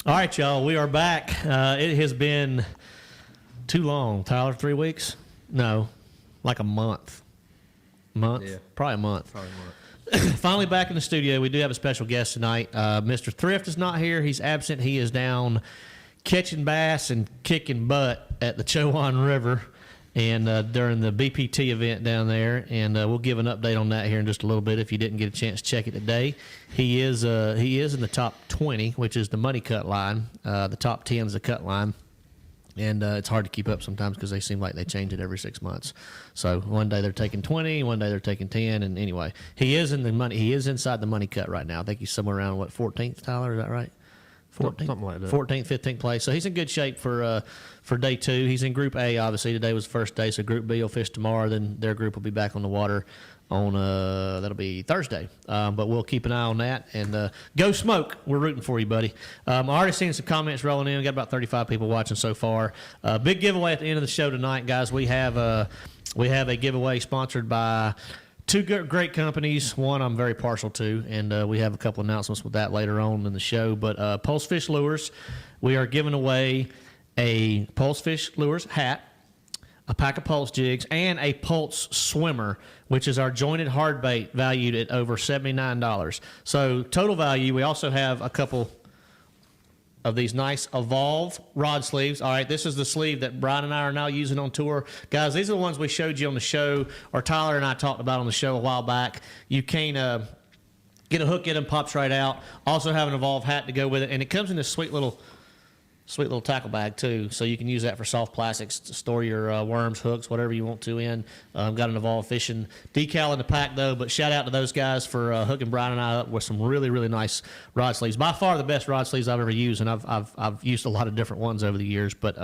All right, y'all, we are back. It has been too long. Tyler, 3 weeks? No, like a month. Yeah. Probably a month. Probably more. Finally back in the studio. We do have a special guest tonight. Mr. Thrift is not here. He's absent. He is down catching bass and kicking butt at the Chowan River and during the BPT event down there. And we'll give an update on that here in just a little bit if you didn't get a chance to check it today. He is in the top 20, which is the money cut line. The top 10 is the cut line. And it's hard to keep up sometimes because they seem like they change it every 6 months. So one day they're taking 20, one day they're taking 10. And anyway, he is in the money. He is inside the money cut right now. I think he's somewhere around 14th, Tyler. Is that right? 14th, something like that. 14th, 15th place. So he's in good shape for day two. He's in Group A. Obviously today was the first day. So Group B will fish tomorrow. Then their group will be back on the water on that'll be Thursday. But we'll keep an eye on that and go smoke. We're rooting for you, buddy. I already seen some comments rolling in. We got about 35 people watching so far. Big giveaway at the end of the show tonight, guys. We have a giveaway sponsored by two great companies. One I'm very partial to, and we have a couple announcements with that later on in the show. But Pulse Fish Lures, we are giving away a Pulse Fish Lures hat, a pack of Pulse jigs, and a Pulse swimmer, which is our jointed hard bait valued at over $79. So total value, we also have a couple of these nice Evolve rod sleeves. All right, this is the sleeve that Brian and I are now using on tour. Guys, these are the ones we showed you on the show, or Tyler and I talked about on the show a while back. You can get a hook in them, pops right out. Also have an Evolve hat to go with it, and it comes in this sweet little tackle bag too, so you can use that for soft plastics to store your worms, hooks, whatever you want to in. Got an Evolve Fishing decal in the pack though, but shout out to those guys for hooking Brian and I up with some really, really nice rod sleeves. By far the best rod sleeves I've ever used, and I've used a lot of different ones over the years, but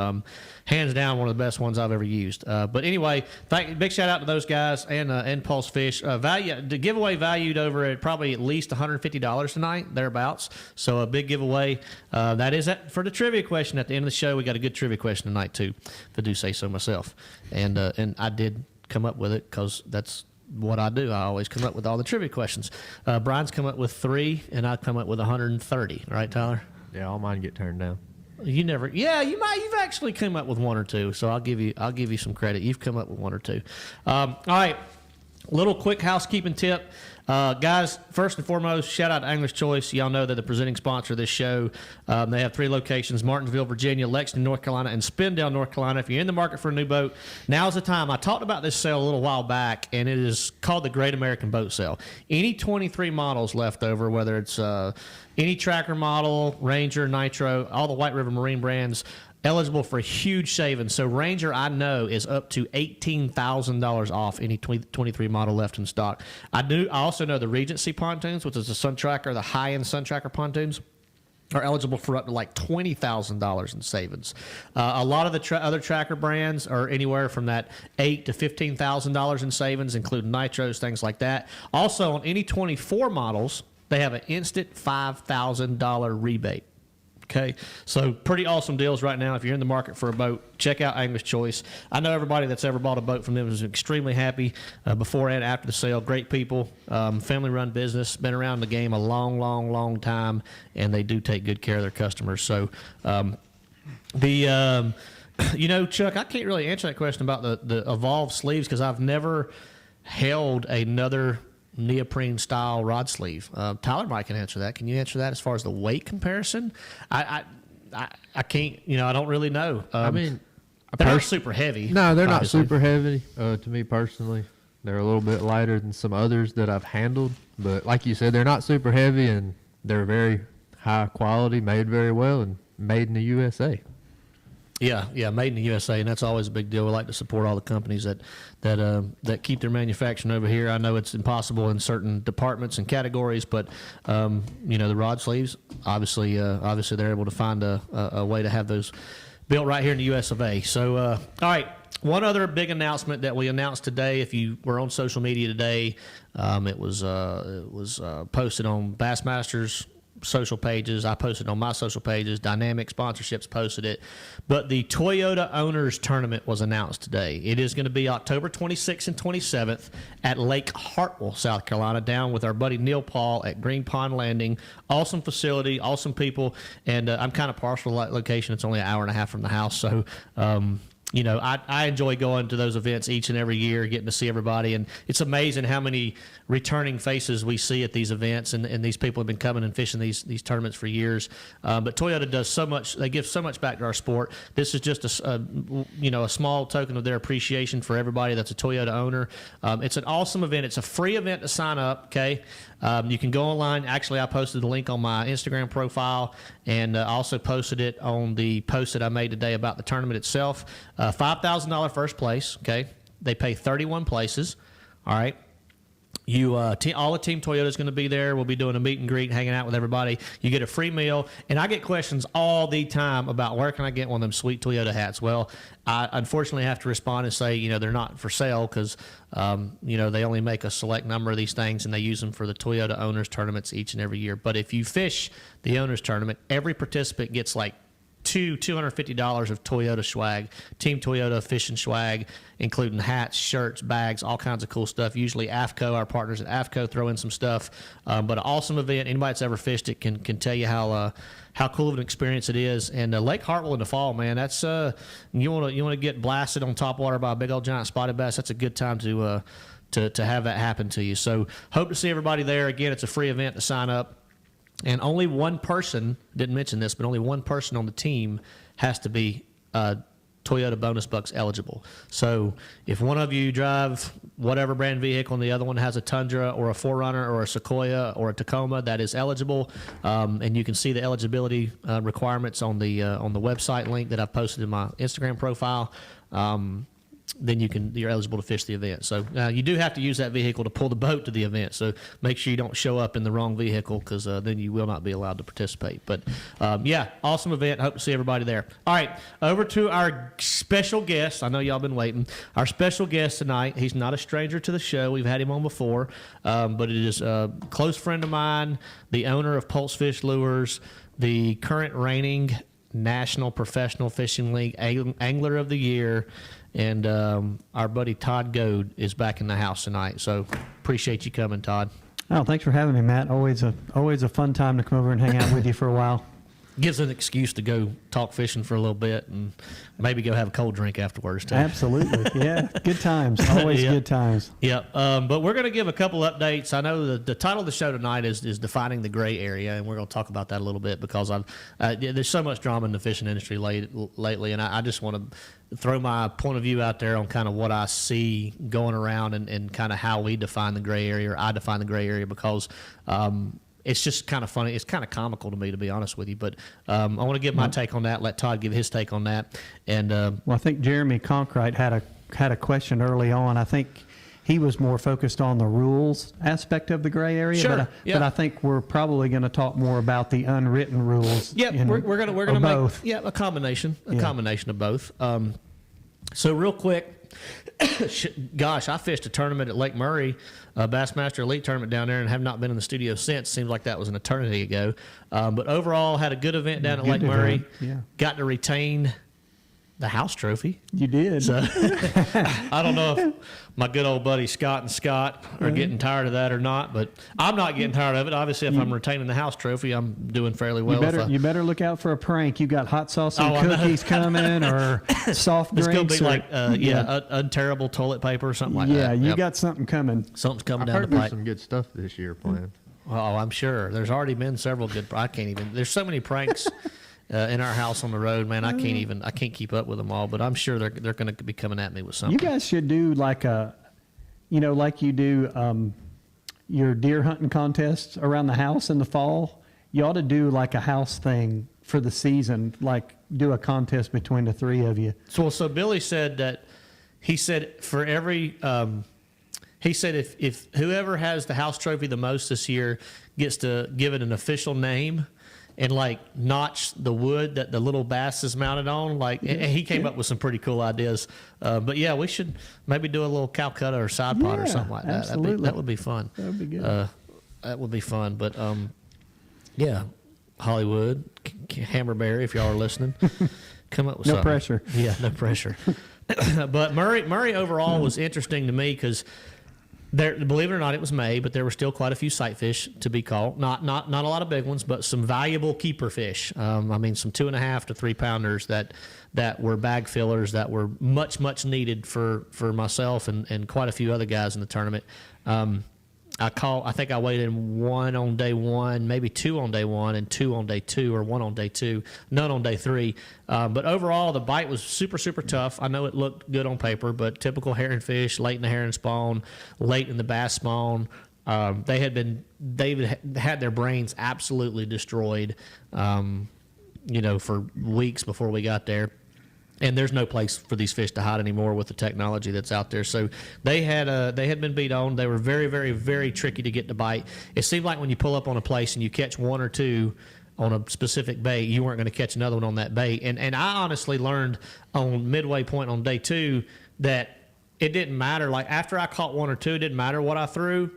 hands down one of the best ones I've ever used. But anyway, big shout out to those guys and Pulse Fish. The giveaway valued over at probably at least $150 tonight, thereabouts. So a big giveaway. That is it for the trivia question at the end of the show. We got a good trivia question tonight too, if I do say so myself. And I did come up with it because that's what I do. I always come up with all the trivia questions. Brian's come up with 3, and I come up with 130. Right, Tyler? Yeah, all mine get turned down. You never. Yeah, you might. You've actually come up with 1 or 2. So I'll give you some credit. You've come up with 1 or 2. All right. Little quick housekeeping tip. Guys, first and foremost, shout out to Angler's Choice. Y'all know they're the presenting sponsor of this show. They have 3 locations: Martinsville, Virginia, Lexington, North Carolina, and Spindale, North Carolina. If you're in the market for a new boat, now's the time. I talked about this sale a little while back, and it is called the Great American Boat Sale. Any 23 models left over, whether it's any tracker model, Ranger, Nitro, all the White River Marine brands, eligible for huge savings. So Ranger, I know, is up to $18,000 off any 23 model left in stock. I also know the Regency pontoons, which is the Sun Tracker, the high-end Sun Tracker pontoons, are eligible for up to like $20,000 in savings. A lot of the other tracker brands are anywhere from that $8,000 to $15,000 in savings, including Nitros, things like that. Also, on any 24 models, they have an instant $5,000 rebate. Okay, so pretty awesome deals right now. If you're in the market for a boat, check out Angler's Choice. I know everybody that's ever bought a boat from them is extremely happy before and after the sale. Great people, family-run business, been around the game a long, long, long time, and they do take good care of their customers. So you know, Chuck, I can't really answer that question about the Evolve sleeves because I've never held another neoprene style rod sleeve. Tyler might can answer that. Can you answer that as far as the weight comparison? I can't, I don't really know. I mean, they're not super heavy. No, they're obviously. not super heavy. To me personally, they're a little bit lighter than some others that I've handled. But like you said, they're not super heavy, and they're very high quality, made very well, and made in the USA. Yeah, made in the USA, and that's always a big deal. We like to support all the companies that keep their manufacturing over here. I know it's impossible in certain departments and categories, but the rod sleeves, obviously they're able to find a way to have those built right here in the US of A. So, all right. One other big announcement that we announced today, if you were on social media today, it was posted on Bassmasters social pages. I posted on my social pages. Dynamic Sponsorships posted it. But the Toyota Owners Tournament was announced today. It is going to be October 26th and 27th at Lake Hartwell, South Carolina, down with our buddy Neil Paul at Green Pond Landing. Awesome facility, awesome people, and I'm kind of partial to that location. It's only an hour and a half from the house, so you know, I enjoy going to those events each and every year, getting to see everybody. And it's amazing how many returning faces we see at these events. And these people have been coming and fishing these tournaments for years. But Toyota does so much. They give so much back to our sport. This is just a small token of their appreciation for everybody that's a Toyota owner. It's an awesome event. It's a free event to sign up, okay? You can go online. Actually, I posted the link on my Instagram profile, and I also posted it on the post that I made today about the tournament itself. $5,000 first place, okay? They pay 31 places, all right? All the Team Toyota is going to be there. We'll be doing a meet and greet, hanging out with everybody. You get a free meal, and I get questions all the time about where can I get one of them sweet Toyota hats. Well, I unfortunately have to respond and say, they're not for sale because, they only make a select number of these things, and they use them for the Toyota Owners Tournaments each and every year. But if you fish the Owners Tournament, every participant gets like $250 of Toyota swag, Team Toyota fishing swag, including hats, shirts, bags, all kinds of cool stuff. Usually AFCO, our partners at AFCO, throw in some stuff. But an awesome event. Anybody that's ever fished it can tell you how cool of an experience it is. And Lake Hartwell in the fall, man, that's you want to get blasted on top water by a big old giant spotted bass. That's a good time to have that happen to you. So hope to see everybody there. Again, it's a free event to sign up. And only one person, didn't mention this, but only one person on the team has to be Toyota Bonus Bucks eligible. So if one of you drive whatever brand vehicle and the other one has a Tundra or a 4Runner or a Sequoia or a Tacoma, that is eligible. And you can see the eligibility requirements on the website link that I've posted in my Instagram profile. Then you're eligible to fish the event. So you do have to use that vehicle to pull the boat to the event. So make sure you don't show up in the wrong vehicle because then you will not be allowed to participate. But awesome event. Hope to see everybody there. All right, over to our special guest. I know y'all been waiting. Our special guest tonight. He's not a stranger to the show. We've had him on before, but it is a close friend of mine, the owner of Pulse Fish Lures, the current reigning National Professional Fishing League Angler of the Year. And our buddy Todd Goad is back in the house tonight. So appreciate you coming, Todd. Oh, thanks for having me, Matt. Always a fun time to come over and hang out with you for a while. Gives an excuse to go talk fishing for a little bit and maybe go have a cold drink afterwards, too. Absolutely. Yeah. Good times. Always good times. Yeah. But we're going to give a couple updates. I know the title of the show tonight is Defining the Gray Area, and we're going to talk about that a little bit because there's so much drama in the fishing industry lately, and I just want to throw my point of view out there on kind of what I see going around and kind of how we define the gray area, or I define the gray area, because it's just kind of funny. It's kind of comical to me, to be honest with you. But I want to give my take on that. Let Todd give his take on that. And well, I think Jeremy Conkright had a question early on. I think he was more focused on the rules aspect of the gray area. Sure. But I think we're probably going to talk more about the unwritten rules. Yeah, we're gonna make both. a combination of both. So real quick. Gosh, I fished a tournament at Lake Murray, a Bassmaster Elite tournament down there, and have not been in the studio since. Seems like that was an eternity ago. But overall, had a good event down at Lake Murray. Yeah. Got to retain the house trophy. You did. So I don't know if my good old buddy Scott and Scott are getting tired of that or not, but I'm not getting tired of it. Obviously, if I'm retaining the house trophy, I'm doing fairly well. You better look out for a prank. You got hot sauce and cookies coming, or soft drinks. It's going to be like unterrible toilet paper or something like that. Yeah, you got something coming. Something's coming I down heard the there's pipe. some good stuff this year planned. Oh, I'm sure. There's already been several good. I can't even. There's so many pranks in our house on the road, man. I can't keep up with them all. But I'm sure they're going to be coming at me with something. You guys should do like like you do your deer hunting contests around the house in the fall. You ought to do like a house thing for the season, like do a contest between the three of you. So Billy said that he said for every he said if whoever has the house trophy the most this year gets to give it an official name and like notch the wood that the little bass is mounted on. Like he came up with some pretty cool ideas. But yeah, we should maybe do a little Calcutta or side pot or something like that. Absolutely. That would be fun. That would be good. That would be fun. But Yeah, Hollywood, Hammerberry, if y'all are listening, come up with No something. pressure. Yeah, no pressure. But Murray overall was interesting to me because there, believe it or not, it was May, but there were still quite a few sight fish to be caught. Not a lot of big ones, but some valuable keeper fish. I mean, some 2.5 to 3 pounders that were bag fillers that were much needed for myself and quite a few other guys in the tournament. I think I weighed in 1 on day 1, maybe 2 on day 1, and 2 on day 2, or 1 on day 2, none on day 3. But overall, the bite was super tough. I know it looked good on paper, but typical herring fish, late in the herring spawn, late in the bass spawn. They had their brains absolutely destroyed, for weeks before we got there. And there's no place for these fish to hide anymore with the technology that's out there. So they had been beat on. They were very tricky to get to bite. It seemed like when you pull up on a place and you catch 1 or 2 on a specific bait, you weren't going to catch another one on that bait. And I honestly learned on midway point on day 2 that it didn't matter. Like after I caught 1 or 2, it didn't matter what I threw.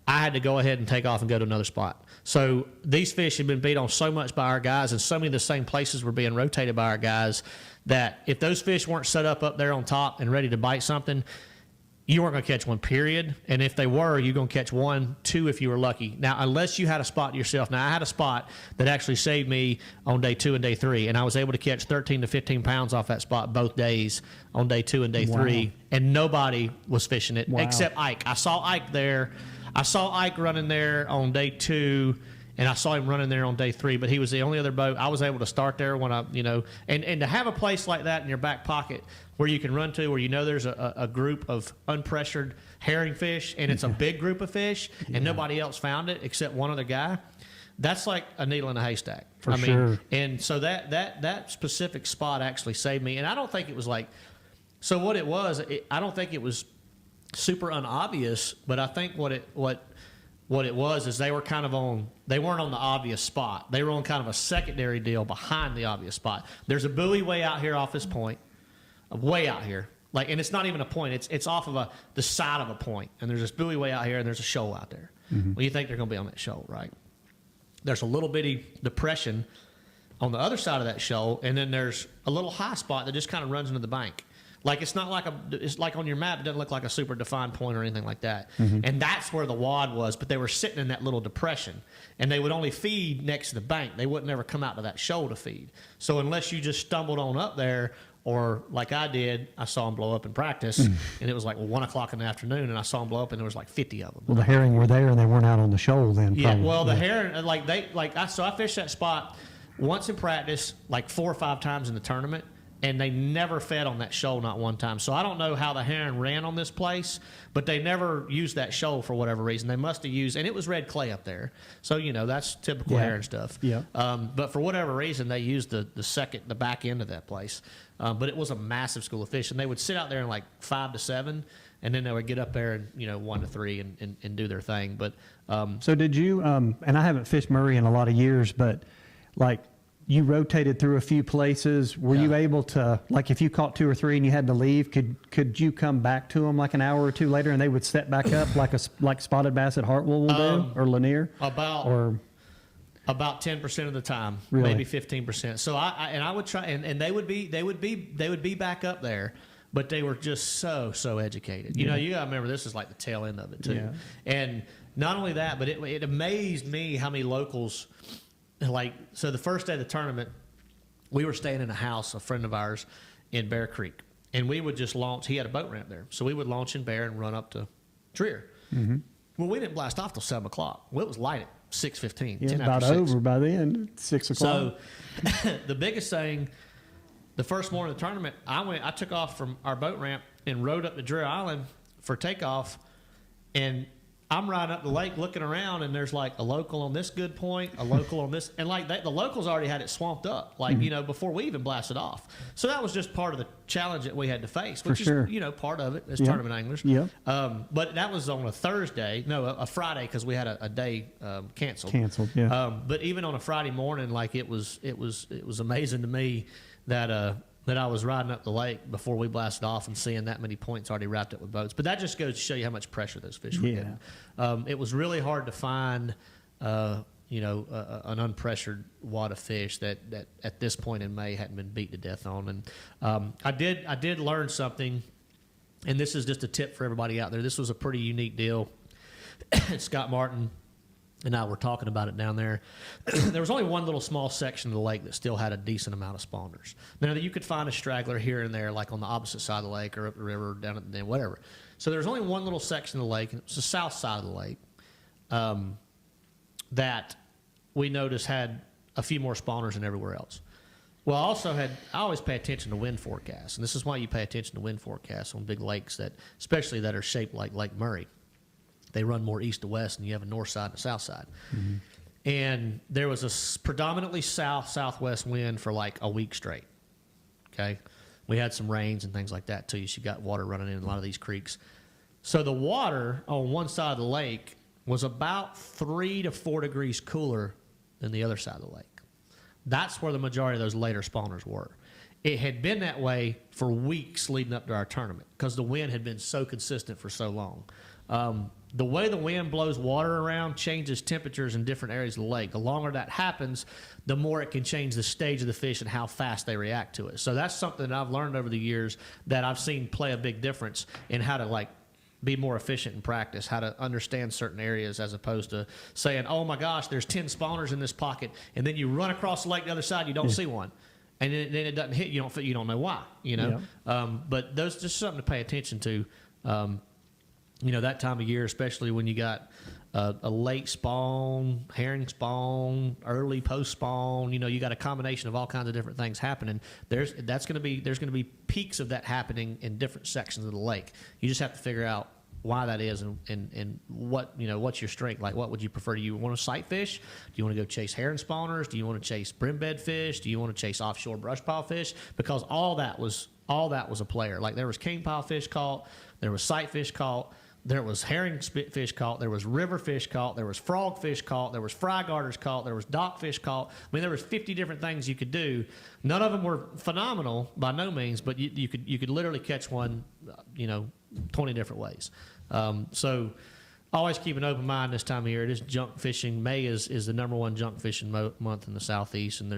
I had to go ahead and take off and go to another spot. So these fish had been beat on so much by our guys, and so many of the same places were being rotated by our guys, that if those fish weren't set up there on top and ready to bite something, you weren't going to catch one, period. And if they were, you're going to catch 1, 2 if you were lucky. Now, unless you had a spot yourself. Now, I had a spot that actually saved me on day 2 and day 3, and I was able to catch 13 to 15 pounds off that spot both days on day 2 and day 3, and nobody was fishing it except Ike. I saw Ike there. I saw Ike running there on day 2, and I saw him running there on day 3, but he was the only other boat. I was able to start there when and to have a place like that in your back pocket where you can run to, where there's a group of unpressured herring fish, and it's a big group of fish, and nobody else found it except one other guy. That's like a needle in a haystack. For sure. And so that specific spot actually saved me. And I don't think it was like, so what it was, I don't think it was super unobvious, but I think what it was is they were they weren't on the obvious spot. They were on kind of a secondary deal behind the obvious spot. There's a buoy way out here off this point, way out here. And it's not even a point. It's off of the side of a point. And there's this buoy way out here, and there's a shoal out there. Mm-hmm. Well, you think they're going to be on that shoal, right? There's a little bitty depression on the other side of that shoal, and then there's a little high spot that just kind of runs into the bank. It's not like it's like on your map, it doesn't look like a super defined point or anything like that. Mm-hmm. And that's where the wad was, but they were sitting in that little depression, and they would only feed next to the bank. They wouldn't ever come out to that shoal to feed. So unless you just stumbled on up there, or like I did, I saw them blow up in practice, and it was like 1 o'clock in the afternoon, and I saw them blow up, and there was like 50 of them. Well, the herring were there, and they weren't out on the shoal then. Yeah, probably. well, the herring, I fished that spot once in practice, like 4 or 5 times in the tournament, and they never fed on that shoal, not one time. So I don't know how the herring ran on this place, but they never used that shoal for whatever reason. They must have used, and it was red clay up there. So, that's typical herring stuff. Yeah. But for whatever reason, they used the back end of that place. But it was a massive school of fish, and they would sit out there in like 5 to 7, and then they would get up there and 1 to 3 and do their thing. But so did you? And I haven't fished Murray in a lot of years, but you rotated through a few places. Were you able to, if you caught 2 or 3 and you had to leave, could you come back to them like an hour or 2 later, and they would set back up like spotted bass at Hartwell will do, or Lanier? About 10% of the time, really? Maybe 15%. So I would try, and they would be back up there, but they were just so educated. You gotta remember, this is like the tail end of it too. Yeah. And not only that, but it amazed me how many locals. So the first day of the tournament, we were staying in a house, a friend of ours, in Bear Creek. And we would just launch. He had a boat ramp there. So we would launch in Bear and run up to Trier. Mm-hmm. Well, we didn't blast off till 7 o'clock. Well, it was light at 6:15. Yeah, about over by then, 6 o'clock. So the biggest thing, the first morning of the tournament, I took off from our boat ramp and rode up to Drew Island for takeoff, and I'm riding up the lake looking around, and there's like a local on this good point, a local on this, and the locals already had it swamped up, before we even blasted off. So that was just part of the challenge that we had to face, which is part of it as tournament anglers. Yeah. But that was on a Thursday, a Friday, because we had a day canceled. Yeah. But even on a Friday morning, it was amazing to me that I was riding up the lake before we blasted off and seeing that many points already wrapped up with boats. But that just goes to show you how much pressure those fish were getting. It was really hard to find an unpressured wad of fish that at this point in May hadn't been beat to death on. And I did learn something, and this is just a tip for everybody out there. This was a pretty unique deal. Scott Martin and I were talking about it down there. There was only one little small section of the lake that still had a decent amount of spawners. Now, you could find a straggler here and there, like on the opposite side of the lake or up the river, down at the dam, whatever. So there was only one little section of the lake, and it was the south side of the lake, that we noticed had a few more spawners than everywhere else. Well, I always pay attention to wind forecasts, and this is why you pay attention to wind forecasts on big lakes especially that are shaped like Lake Murray. They run more east to west, and you have a north side and a south side. Mm-hmm. And there was a predominantly southwest wind for like a week straight. Okay, we had some rains and things like that too. So you got water running in a lot of these creeks. So the water on one side of the lake was about 3 to 4 degrees cooler than the other side of the lake. That's where the majority of those later spawners were. It had been that way for weeks leading up to our tournament because the wind had been so consistent for so long. The way the wind blows water around changes temperatures in different areas of the lake. The longer that happens, the more it can change the stage of the fish and how fast they react to it. So that's something that I've learned over the years that I've seen play a big difference in how to be more efficient in practice, how to understand certain areas as opposed to saying, oh my gosh, there's 10 spawners in this pocket, and then you run across the lake the other side, you don't see one. And then it doesn't hit you. You don't know why. But those just something to pay attention to. That time of year, especially when you got a late spawn, herring spawn, early post spawn. You got a combination of all kinds of different things happening. There's going to be peaks of that happening in different sections of the lake. You just have to figure out why that is and what what's your strength. Like, what would you prefer? Do you want to sight fish? Do you want to go chase herring spawners? Do you want to chase brim bed fish? Do you want to chase offshore brush pile fish? Because all that was a player. Like, there was king pile fish caught, there was sight fish caught, there was herring fish caught, there was river fish caught, there was frog fish caught, there was fry garters caught, there was dock fish caught. I mean, there was 50 different things you could do. None of them were phenomenal by no means, but you could literally catch one, 20 different ways. So always keep an open mind this time of year. It is junk fishing. May is the number one junk fishing month in the southeast, and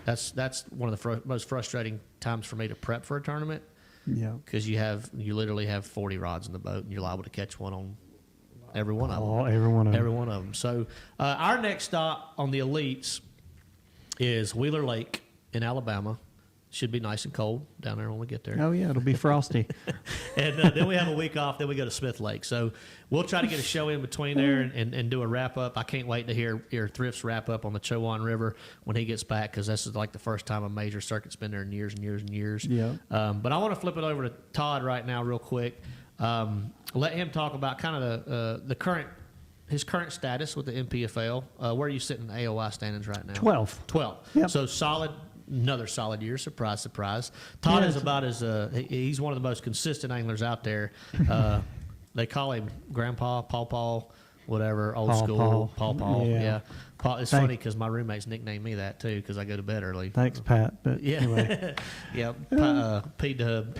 that's one of the most frustrating times for me to prep for a tournament. Yeah, because you literally have 40 rods in the boat, and you're liable to catch one on every one of them. Every one of them. So our next stop on the elites is Wheeler Lake in Alabama. Should be nice and cold down there when we get there. Oh, yeah, it'll be frosty. And then we have a week off. Then we go to Smith Lake. So we'll try to get a show in between there and do a wrap-up. I can't wait to hear Thrift's wrap-up on the Chowan River when he gets back, because this is like the first time a major circuit's been there in years and years and years. Yeah. But I want to flip it over to Todd right now real quick. Let him talk about kind of his current status with the MPFL. Where are you sitting in the AOI standings right now? 12th. Yep. So another solid year. Surprise, surprise. Todd is about he's one of the most consistent anglers out there. They call him Grandpa, Paw, whatever, old school. Paw. Yeah. It's funny because my roommates nicknamed me that too because I go to bed early. Thanks, Pat. But anyway. Yeah. P-Dub.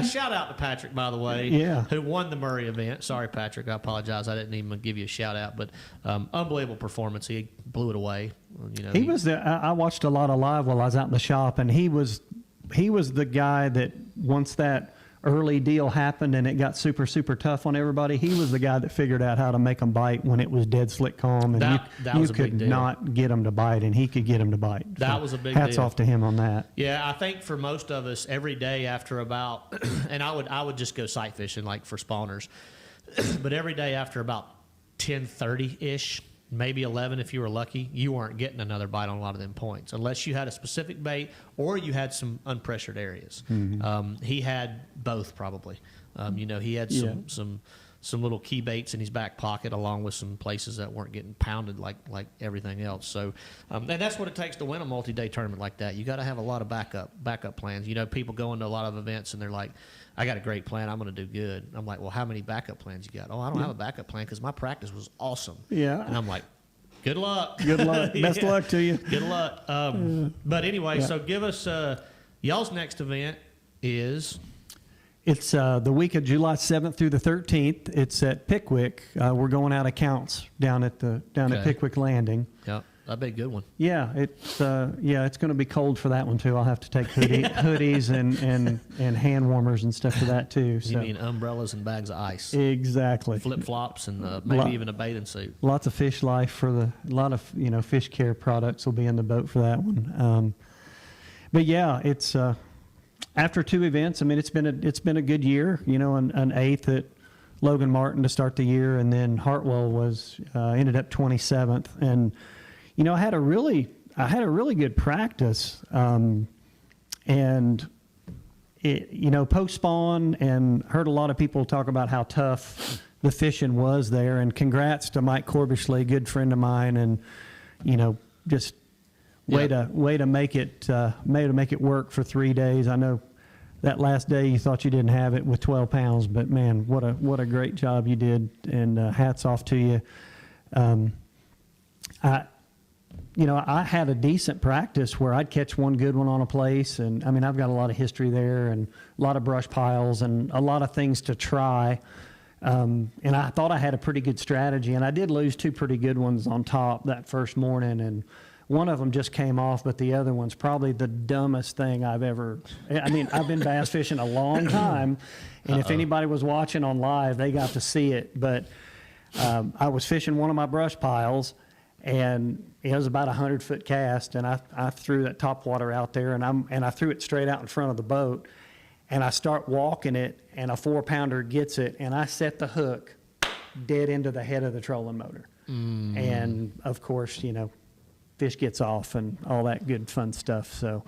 Shout out to Patrick, by the way, who won the Murray event. Sorry, Patrick. I apologize. I didn't even give you a shout out, but unbelievable performance. He blew it away. He was there. I watched a lot of live while I was out in the shop, and he was the guy that once that early deal happened and it got super, super tough on everybody, he was the guy that figured out how to make them bite when it was dead slick calm, and you could not get them to bite, and he could get them to bite. That was a big deal. Hats off to him on that. Yeah, I think for most of us, every day after about, and I would just go sight fishing like for spawners, but every day after about 10:30-ish, maybe 11 if you were lucky, you weren't getting another bite on a lot of them points unless you had a specific bait or you had some unpressured areas. Mm-hmm. He had both probably. He had some little key baits in his back pocket along with some places that weren't getting pounded like everything else. So and that's what it takes to win a multi-day tournament like that. You got to have a lot of backup plans. People go into a lot of events and they're like, I got a great plan. I'm going to do good. I'm like, well, how many backup plans you got? Oh, I don't have a backup plan because my practice was awesome. Yeah. And I'm like, good luck. Good luck. Best luck to you. Good luck. But anyway, so give us y'all's next event is It's the week of July 7th through the 13th. It's at Pickwick. We're going out of counts down at Pickwick Landing. Yeah, that'd be a good one. Yeah, it's going to be cold for that one too. I'll have to take hoodies and hand warmers and stuff for that too. So. You mean umbrellas and bags of ice? Exactly. Flip flops and maybe even a bathing suit. Lots of fish life a lot of fish care products will be in the boat for that one. But yeah, it's after 2 events. I mean, it's been a good year. An 8th at Logan Martin to start the year, and then Hartwell was ended up 27th. And I had a really good practice, and it post spawn, and heard a lot of people talk about how tough the fishing was there. And congrats to Mike Corbishley, good friend of mine, and just way to make it work for 3 days. I know that last day you thought you didn't have it with 12 pounds, but man, what a great job you did, and hats off to you. I had a decent practice where I'd catch one good one on a place, and I mean, I've got a lot of history there and a lot of brush piles and a lot of things to try. And I thought I had a pretty good strategy, and I did lose 2 pretty good ones on top that first morning, and one of them just came off, but the other one's probably the dumbest thing I've ever. I mean, I've been bass fishing a long time, and if anybody was watching on live, they got to see it. But I was fishing one of my brush piles, and it was about 100-foot cast, and I threw that topwater out there, and I threw it straight out in front of the boat, and I start walking it, and a 4-pounder gets it, and I set the hook dead into the head of the trolling motor, and of course, fish gets off and all that good fun stuff. So,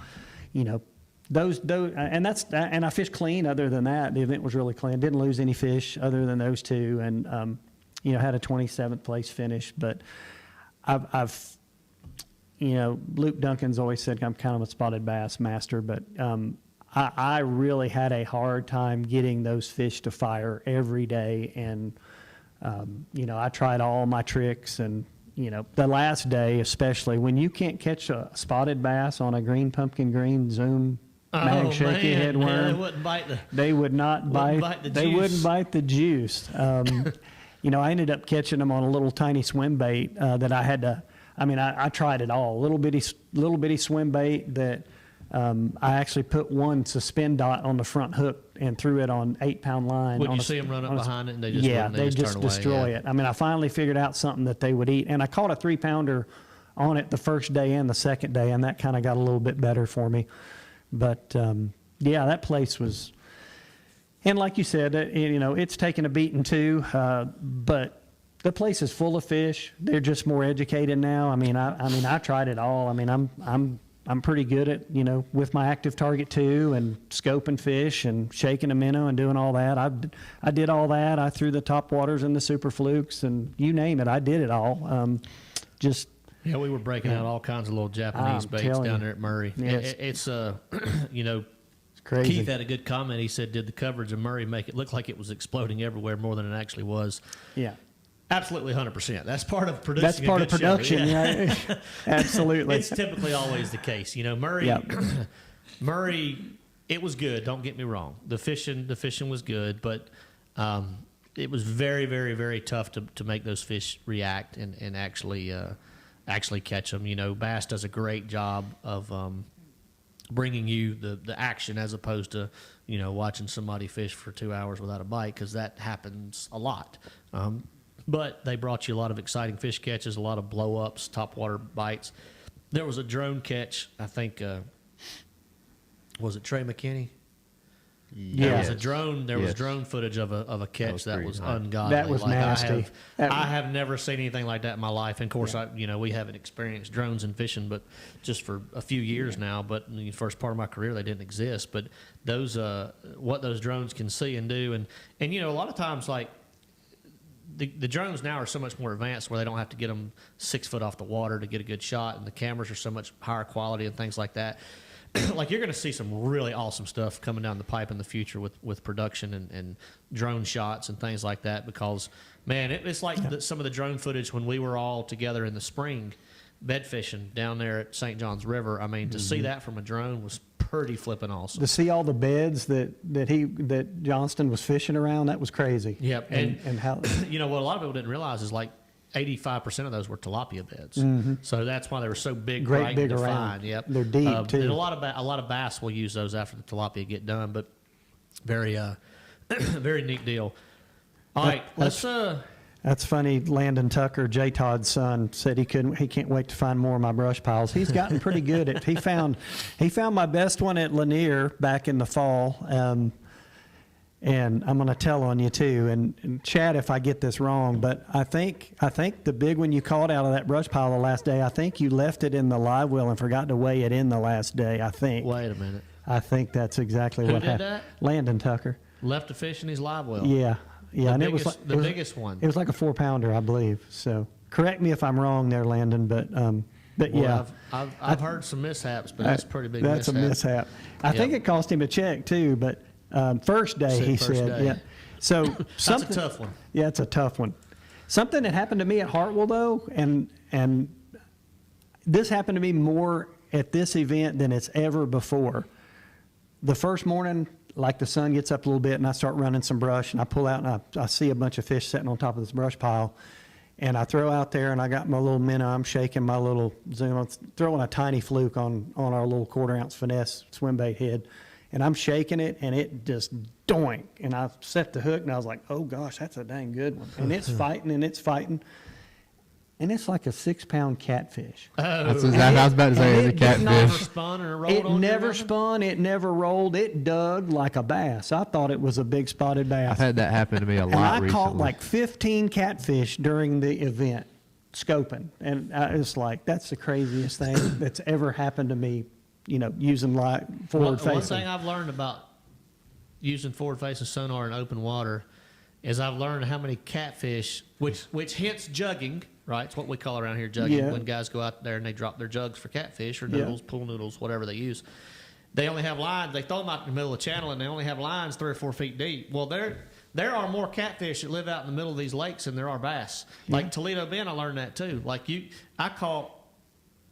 those and I fished clean. Other than that, the event was really clean. Didn't lose any fish other than those 2, and had a 27th place finish. But I've Luke Duncan's always said I'm kind of a spotted bass master, but I really had a hard time getting those fish to fire every day, and I tried all my tricks, and the last day, especially when you can't catch a spotted bass on a green pumpkin green zoom mag shaky head worm, yeah, they wouldn't bite the juice. I ended up catching them on a little tiny swim bait that I had to. I mean, I tried it all. Little bitty swim bait that I actually put one suspend dot on the front hook and threw it on 8-pound line. Would you see them run up behind it and they just destroy it? I mean, I finally figured out something that they would eat, and I caught a 3-pounder on it the first day and the second day, and that kind of got a little bit better for me. But that place was, and like you said, it's taken a beating too. But the place is full of fish. They're just more educated now. I mean, I tried it all. I mean, I'm pretty good at, with my active target too, and scoping fish and shaking a minnow and doing all that. I did all that. I threw the top waters and the super flukes and you name it. I did it all. We were breaking out all kinds of little Japanese baits down there at Murray. Yes. It's crazy. Keith had a good comment. He said, did the coverage of Murray make it look like it was exploding everywhere more than it actually was? Yeah. Absolutely 100%. That's part of producing. That's part of production. Yeah. Absolutely. It's typically always the case. Murray. Yep. Murray. It was good. Don't get me wrong. The fishing was good, but it was very, very, very tough to make those fish react and actually catch them. Bass does a great job of bringing you the action as opposed to watching somebody fish for 2 hours without a bite, because that happens a lot. But they brought you a lot of exciting fish catches, a lot of blow-ups, topwater bites. There was a drone catch, I think, was it Trey McKinney? Yeah. There was a drone. There was drone footage of a catch that was ungodly. That was nasty. I have never seen anything like that in my life. And of course, we haven't experienced drones in fishing, but just for a few years now. But in the first part of my career, they didn't exist. But those, what those drones can see and do, and a lot of times, like, the drones now are so much more advanced where they don't have to get them 6 foot off the water to get a good shot, and the cameras are so much higher quality and things like that. Like, you're going to see some really awesome stuff coming down the pipe in the future with production and drone shots and things like that, because, man, it's like some of the drone footage when we were all together in the spring bed fishing down there at St. John's River. I mean, to see that from a drone was pretty flipping awesome. To see all the beds that Johnston was fishing around, that was crazy. Yep. And how You know what a lot of people didn't realize is like 85% of those were tilapia beds. So that's why they were so big, Great bright, big and defined. around. Yep. They're deep, too. And a lot of bass will use those after the tilapia get done, but very very neat deal. All right, let's That's funny. Landon Tucker, J. Todd's son, said he can't wait to find more of my brush piles. He's gotten pretty good at. He found my best one at Lanier back in the fall, and I'm going to tell on you too. And Chad, if I get this wrong, but I think the big one you caught out of that brush pile the last day, I think you left it in the live well and forgot to weigh it in the last day. I think. Wait a minute. I think that's exactly Who what did happened. that? Landon Tucker. Left a fish in his live well. Yeah. Yeah, and biggest, it was like the biggest one. It was like a 4-pounder, I believe. So correct me if I'm wrong there, Landon. But yeah, I've heard some mishaps, but that's a pretty big. That's mishap. a mishap. I think it cost him a check too. But first day he First said, day. yeah. So That's a tough one. Yeah, it's a tough one. Something that happened to me at Hartwell though, and this happened to me more at this event than it's ever before. The first morning, like the sun gets up a little bit and I start running some brush and I pull out and I see a bunch of fish sitting on top of this brush pile and I throw out there and I got my little minnow. I'm shaking my little zoom. I'm throwing a tiny fluke on our little 1/4 ounce finesse swim bait head and I'm shaking it and it just doink. And I set the hook and I was like, oh gosh, that's a dang good one. And it's fighting and it's fighting. And it's like a 6-pound catfish. That's exactly I was about to say. It's a Never catfish. spun or rolled It on never you, spun. It never rolled. It dug like a bass. I thought it was a big spotted bass. I've had that happen to me a lot and I recently. caught like 15 catfish during the event, scoping. And it's like, that's the craziest thing that's ever happened to me, using forward facing. One thing I've learned about using forward facing sonar in open water is I've learned how many catfish, which hence jugging, right? It's what we call around here jugging. Yeah. When guys go out there and they drop their jugs for catfish or noodles, pool noodles, whatever they use. They only have lines. They throw them out in the middle of the channel and they only have lines 3 or 4 feet deep. Well, there are more catfish that live out in the middle of these lakes than there are bass. Like Toledo Bend, I learned that too. I caught,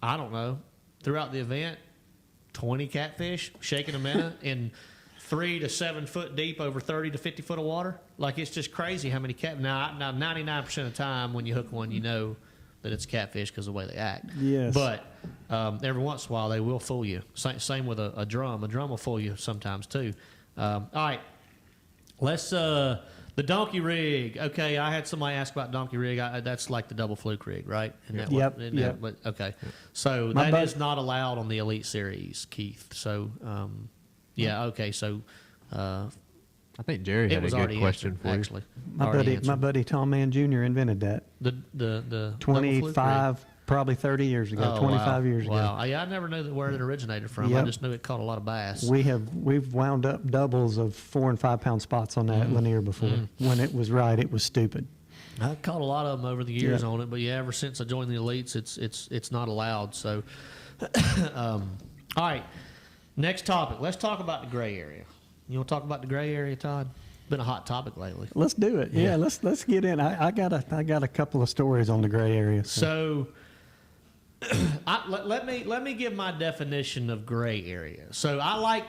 I don't know, throughout the event, 20 catfish, shaking them in 3 to 7 foot deep over 30 to 50 foot of water. Like, it's just crazy how many now 99% of the time when you hook one, you know that it's catfish because of the way they act. Yes. But every once in a while, they will fool you. Same with a drum. A drum will fool you sometimes, too. All right. Let's, the donkey rig. Okay, I had somebody ask about donkey rig. That's like the double fluke rig, right? Yep. Okay. So that is not allowed on the Elite Series, Keith. So, yeah, okay. So, I think Jerry had a good question for you. actually. My buddy Tom Mann Jr. invented that. The 25, probably 30 years ago, 25 years ago. Wow. I never knew where it originated from. Yep. I just knew it caught a lot of bass. We've wound up doubles of 4 and 5 pound spots on that at Lanier before. When it was right, it was stupid. I've caught a lot of them over the years on it, but yeah, ever since I joined the Elites, it's not allowed. So, all right. Next topic. Let's talk about the gray area. You want to talk about the gray area, Todd? Been a hot topic lately. Let's do it. Yeah, let's get in. I got a couple of stories on the gray area. So let me give my definition of gray area. So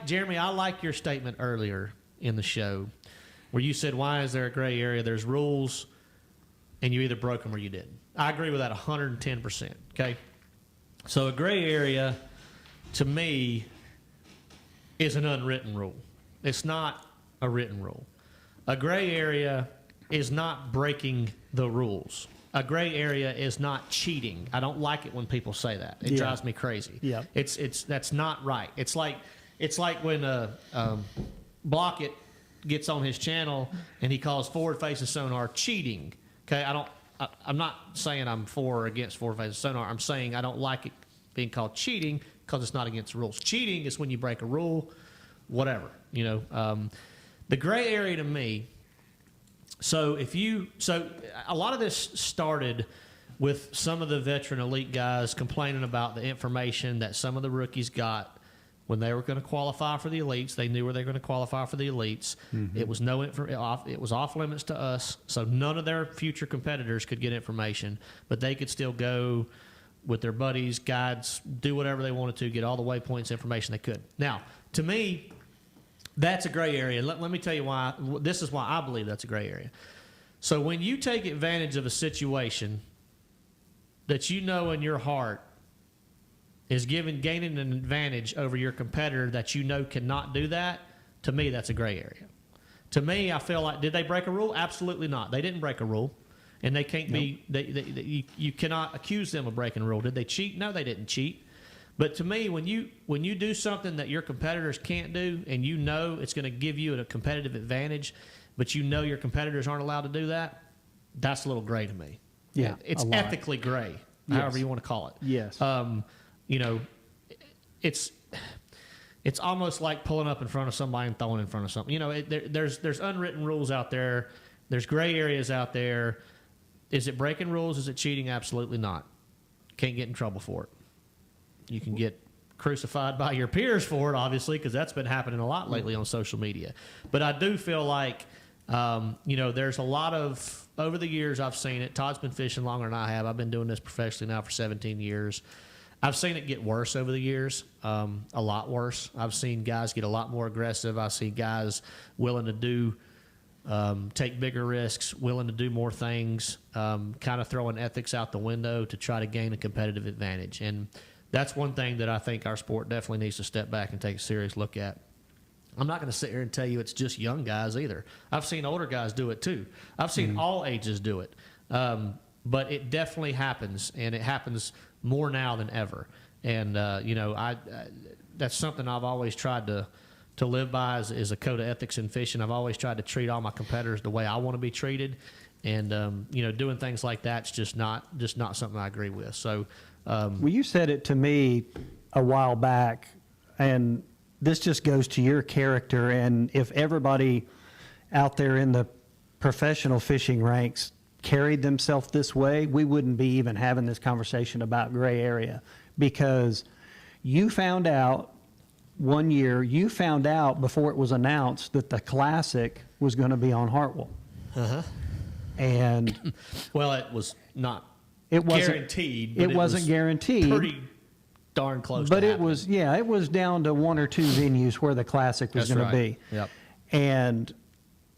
Jeremy, I like your statement earlier in the show where you said, why is there a gray area? There's rules and you either broke them or you didn't. I agree with that 110%. Okay. So a gray area to me is an unwritten rule. It's not a written rule. A gray area is not breaking the rules. A gray area is not cheating. I don't like it when people say that. It drives me crazy. Yeah. That's not right. It's like when Blockett gets on his channel and he calls forward facing sonar cheating. Okay, I'm not saying I'm for or against forward facing sonar. I'm saying I don't like it being called cheating because it's not against the rules. Cheating is when you break a rule, whatever. The gray area to me. So a lot of this started with some of the veteran elite guys complaining about the information that some of the rookies got when they were going to qualify for the elites. They knew where they were going to qualify for the elites. Mm-hmm. It was it was off limits to us, so none of their future competitors could get information, but they could still go with their buddies, guides, do whatever they wanted to, get all the waypoints information they could. Now, to me, that's a gray area. Let me tell you why. This is why I believe that's a gray area. So when you take advantage of a situation that you know in your heart is gaining an advantage over your competitor that you know cannot do that, to me, that's a gray area. To me, I feel like, did they break a rule? Absolutely not. They didn't break a rule. And they can't be, you cannot accuse them of breaking a rule. Did they cheat? No, they didn't cheat. But to me, when you do something that your competitors can't do and you know it's going to give you a competitive advantage, but you know your competitors aren't allowed to do that, that's a little gray to me. Yeah, it's ethically gray, however you want to call it. Yes. You know, it's almost like pulling up in front of somebody and throwing in front of something. You know, there's unwritten rules out there. There's gray areas out there. Is it breaking rules? Is it cheating? Absolutely not. Can't get in trouble for it. You can get crucified by your peers for it, obviously, because that's been happening a lot lately on social media. But I do feel like, you know, there's a lot of, over the years I've seen it. Todd's been fishing longer than I have. I've been doing this professionally now for 17 years. I've seen it get worse over the years, a lot worse. I've seen guys get a lot more aggressive. I see guys willing to take bigger risks, willing to do more things, kind of throwing ethics out the window to try to gain a competitive advantage. And that's one thing that I think our sport definitely needs to step back and take a serious look at. I'm not going to sit here and tell you it's just young guys either. I've seen older guys do it too. I've seen all ages do it. But it definitely happens, and it happens more now than ever. And, you know, that's something I've always tried to live by is a code of ethics in fishing. I've always tried to treat all my competitors the way I want to be treated. And, you know, doing things like that's just not something I agree with. So, well, you said it to me a while back, and this just goes to your character. And if everybody out there in the professional fishing ranks carried themselves this way, we wouldn't be even having this conversation about gray area, because you found out one year, you found out before it was announced that the Classic was going to be on Hartwell. Uh-huh. And well, it was not guaranteed. But it wasn't guaranteed. Pretty darn close. But to it happening. was, it was down to one or two venues where the Classic was going to be. Yep. And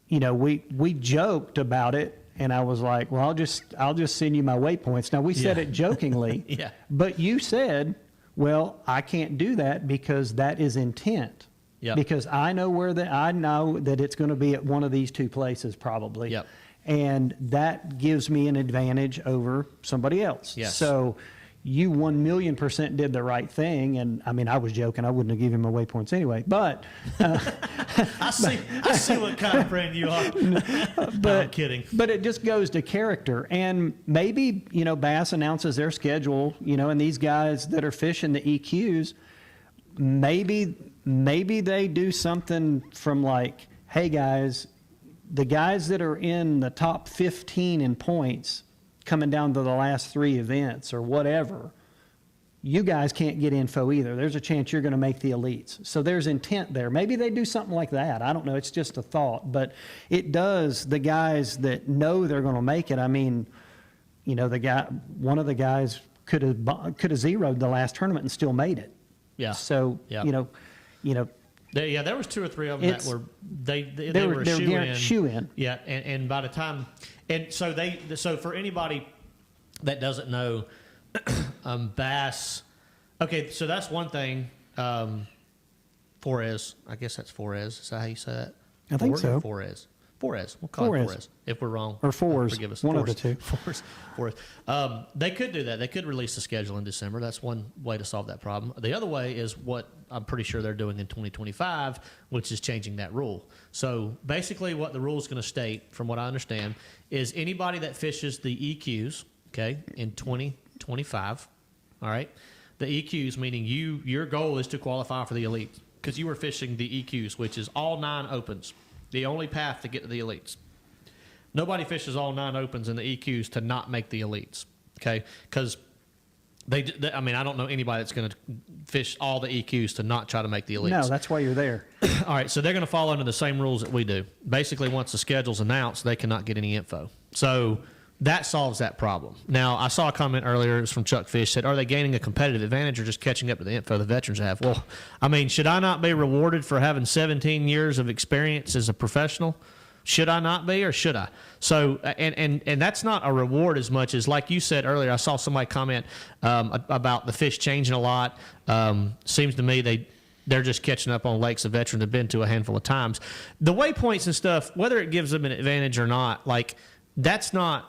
you know, we joked about it, and I was like, well, I'll just send you my waypoints. Now we said it jokingly, yeah. But you said, well, I can't do that because that is intent. Yep. Because I know that it's going to be at one of these two places probably. Yep. And that gives me an advantage over somebody else. Yes. So you 1,000,000% did the right thing. And I mean, I was joking. I wouldn't have given him my waypoints anyway. But I see what kind of friend you are. but No, I'm kidding. But it just goes to character. And maybe, you know, Bass announces their schedule, you know, and these guys that are fishing the EQs, maybe they do something from like, hey guys, the guys that are in the top 15 in points coming down to the last 3 events or whatever, you guys can't get info either. There's a chance you're going to make the elites. So there's intent there. Maybe they do something like that. I don't know. It's just a thought. But it does, the guys that know they're going to make it. I mean, you know, one of the guys could have zeroed the last tournament and still made it. Yeah. So, you know, there was 2 or 3 of them that were they were a shoe in. Yeah, and by the time, and so for anybody that doesn't know, bass. Okay, so that's one thing. Forez, I guess that's Forez. Is that how you say that? I think so. Forez. We'll call it Forez. If we're wrong, or Fours, forgive us. one of the two. Forez. They could do that. They could release the schedule in December. That's one way to solve that problem. The other way is what I'm pretty sure they're doing in 2025, which is changing that rule. So basically what the rule is going to state, from what I understand, is anybody that fishes the EQs, okay, in 2025, all right, the EQs, meaning your goal is to qualify for the elites because you were fishing the EQs, which is all 9 opens. The only path to get to the elites. Nobody fishes all 9 opens in the EQs to not make the elites, okay? Because I don't know anybody that's going to fish all the EQs to not try to make the elites. No, that's why you're there. All right, so they're going to fall under the same rules that we do. Basically, once the schedule's announced, they cannot get any info. So that solves that problem. Now, I saw a comment earlier, it was from Chuck Fish, said, are they gaining a competitive advantage or just catching up to the info the veterans have? Well, I mean, should I not be rewarded for having 17 years of experience as a professional? Should I not be, or should I? So, and that's not a reward as much as, like you said earlier, I saw somebody comment about the fish changing a lot. Seems to me they're just catching up on lakes a veteran have been to a handful of times. The waypoints and stuff, whether it gives them an advantage or not, like that's not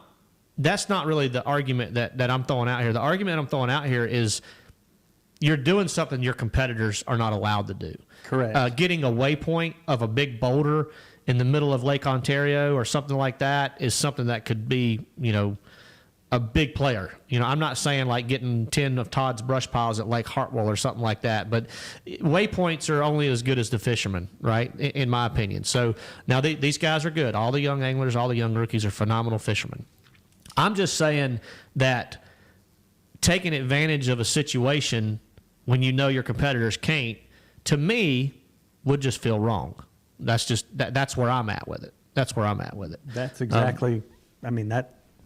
really the argument that I'm throwing out here. The argument I'm throwing out here is you're doing something your competitors are not allowed to do. Correct. Getting a waypoint of a big boulder in the middle of Lake Ontario or something like that is something that could be, a big player. I'm not saying like getting 10 of Todd's brush piles at Lake Hartwell or something like that, but waypoints are only as good as the fishermen, right? In my opinion. So now these guys are good. All the young anglers, all the young rookies are phenomenal fishermen. I'm just saying that taking advantage of a situation when you know your competitors can't, to me, would just feel wrong. That's where I'm at with it. That's where I'm at with it. That's exactly,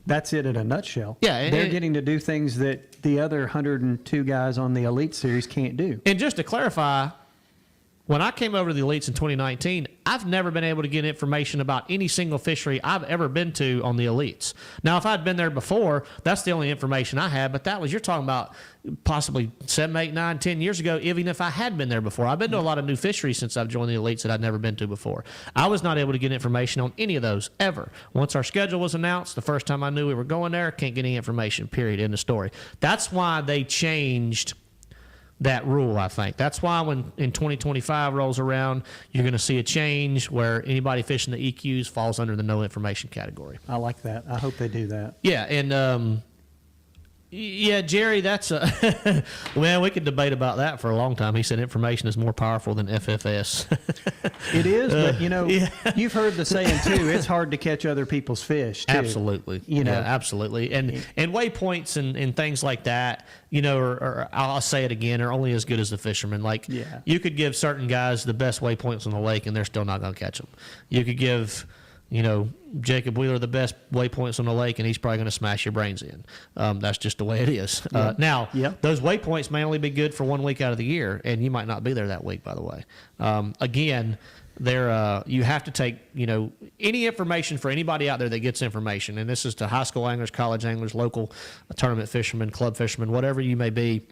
that's it in a nutshell. Yeah. They're getting to do things that the other 102 guys on the Elite Series can't do. And just to clarify, when I came over to the Elites in 2019, I've never been able to get information about any single fishery I've ever been to on the Elites. Now, if I'd been there before, that's the only information I had, but you're talking about possibly 7, 8, 9, 10 years ago, even if I had been there before. I've been to a lot of new fisheries since I've joined the Elites that I'd never been to before. I was not able to get information on any of those ever. Once our schedule was announced, the first time I knew we were going there, can't get any information, period, end of story. That's why they changed that rule, I think. That's why when in 2025 rolls around, you're going to see a change where anybody fishing the EQs falls under the no information category. I like that. I hope they do that. Yeah, and yeah, Jerry, that's well, we could debate about that for a long time. He said information is more powerful than FFS. It is, but yeah. You've heard the saying too. It's hard to catch other people's fish too. Absolutely, yeah, absolutely. And waypoints and things like that, or I'll say it again, are only as good as the fishermen. Like, you could give certain guys the best waypoints on the lake, and they're still not going to catch them. You could give Jacob Wheeler the best waypoints on the lake, and he's probably going to smash your brains in. That's just the way it is. Now, those waypoints may only be good for 1 week out of the year, and you might not be there that week, by the way. Again, you have to take, any information for anybody out there that gets information, and this is to high school anglers, college anglers, local tournament fishermen, club fishermen, whatever you may be.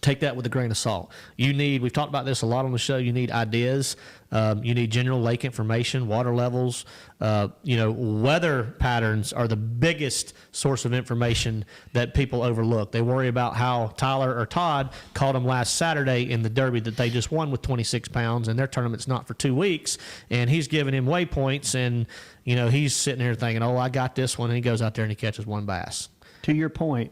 Take that with a grain of salt. We've talked about this a lot on the show, you need ideas. You need general lake information, water levels. Weather patterns are the biggest source of information that people overlook. They worry about how Tyler or Todd caught them last Saturday in the Derby that they just won with 26 pounds, and their tournament's not for 2 weeks, and he's giving him waypoints, and he's sitting there thinking, oh, I got this one, and he goes out there and he catches one bass. To your point,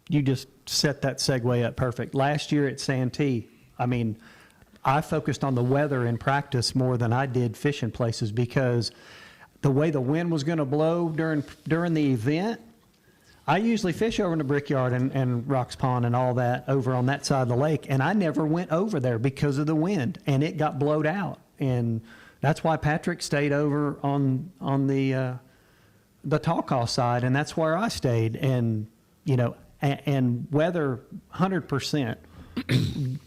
you just set that segue up perfect. Last year at Santee, I focused on the weather in practice more than I did fishing places, because the way the wind was going to blow during the event, I usually fish over in the Brickyard and Rocks Pond and all that over on that side of the lake, and I never went over there because of the wind, and it got blowed out. And that's why Patrick stayed over on the Tallcaw side, and that's where I stayed. And and weather 100%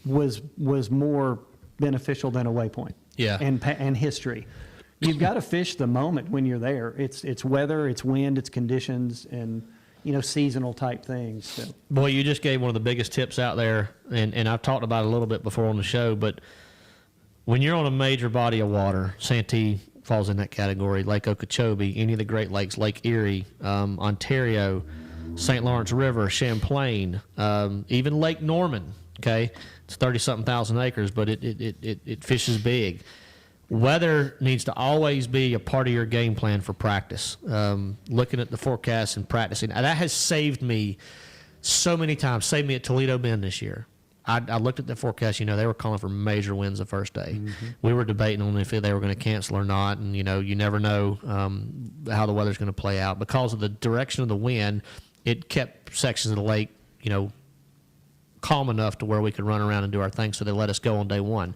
was more beneficial than a waypoint. Yeah. And history. You've got to fish the moment when you're there. It's weather, it's wind, it's conditions, and seasonal type things. So. Boy, you just gave one of the biggest tips out there, and I've talked about it a little bit before on the show, but when you're on a major body of water, Santee falls in that category, Lake Okeechobee, any of the Great Lakes, Lake Erie, Ontario, St. Lawrence River, Champlain, even Lake Norman, okay? It's 30-something thousand acres, but it fishes big. Weather needs to always be a part of your game plan for practice. Looking at the forecast and practicing. That has saved me so many times. Saved me at Toledo Bend this year. I looked at the forecast. They were calling for major winds the first day. Mm-hmm. We were debating on if they were going to cancel or not, and you never know how the weather's going to play out. Because of the direction of the wind, it kept sections of the lake, calm enough to where we could run around and do our thing, so they let us go on day one.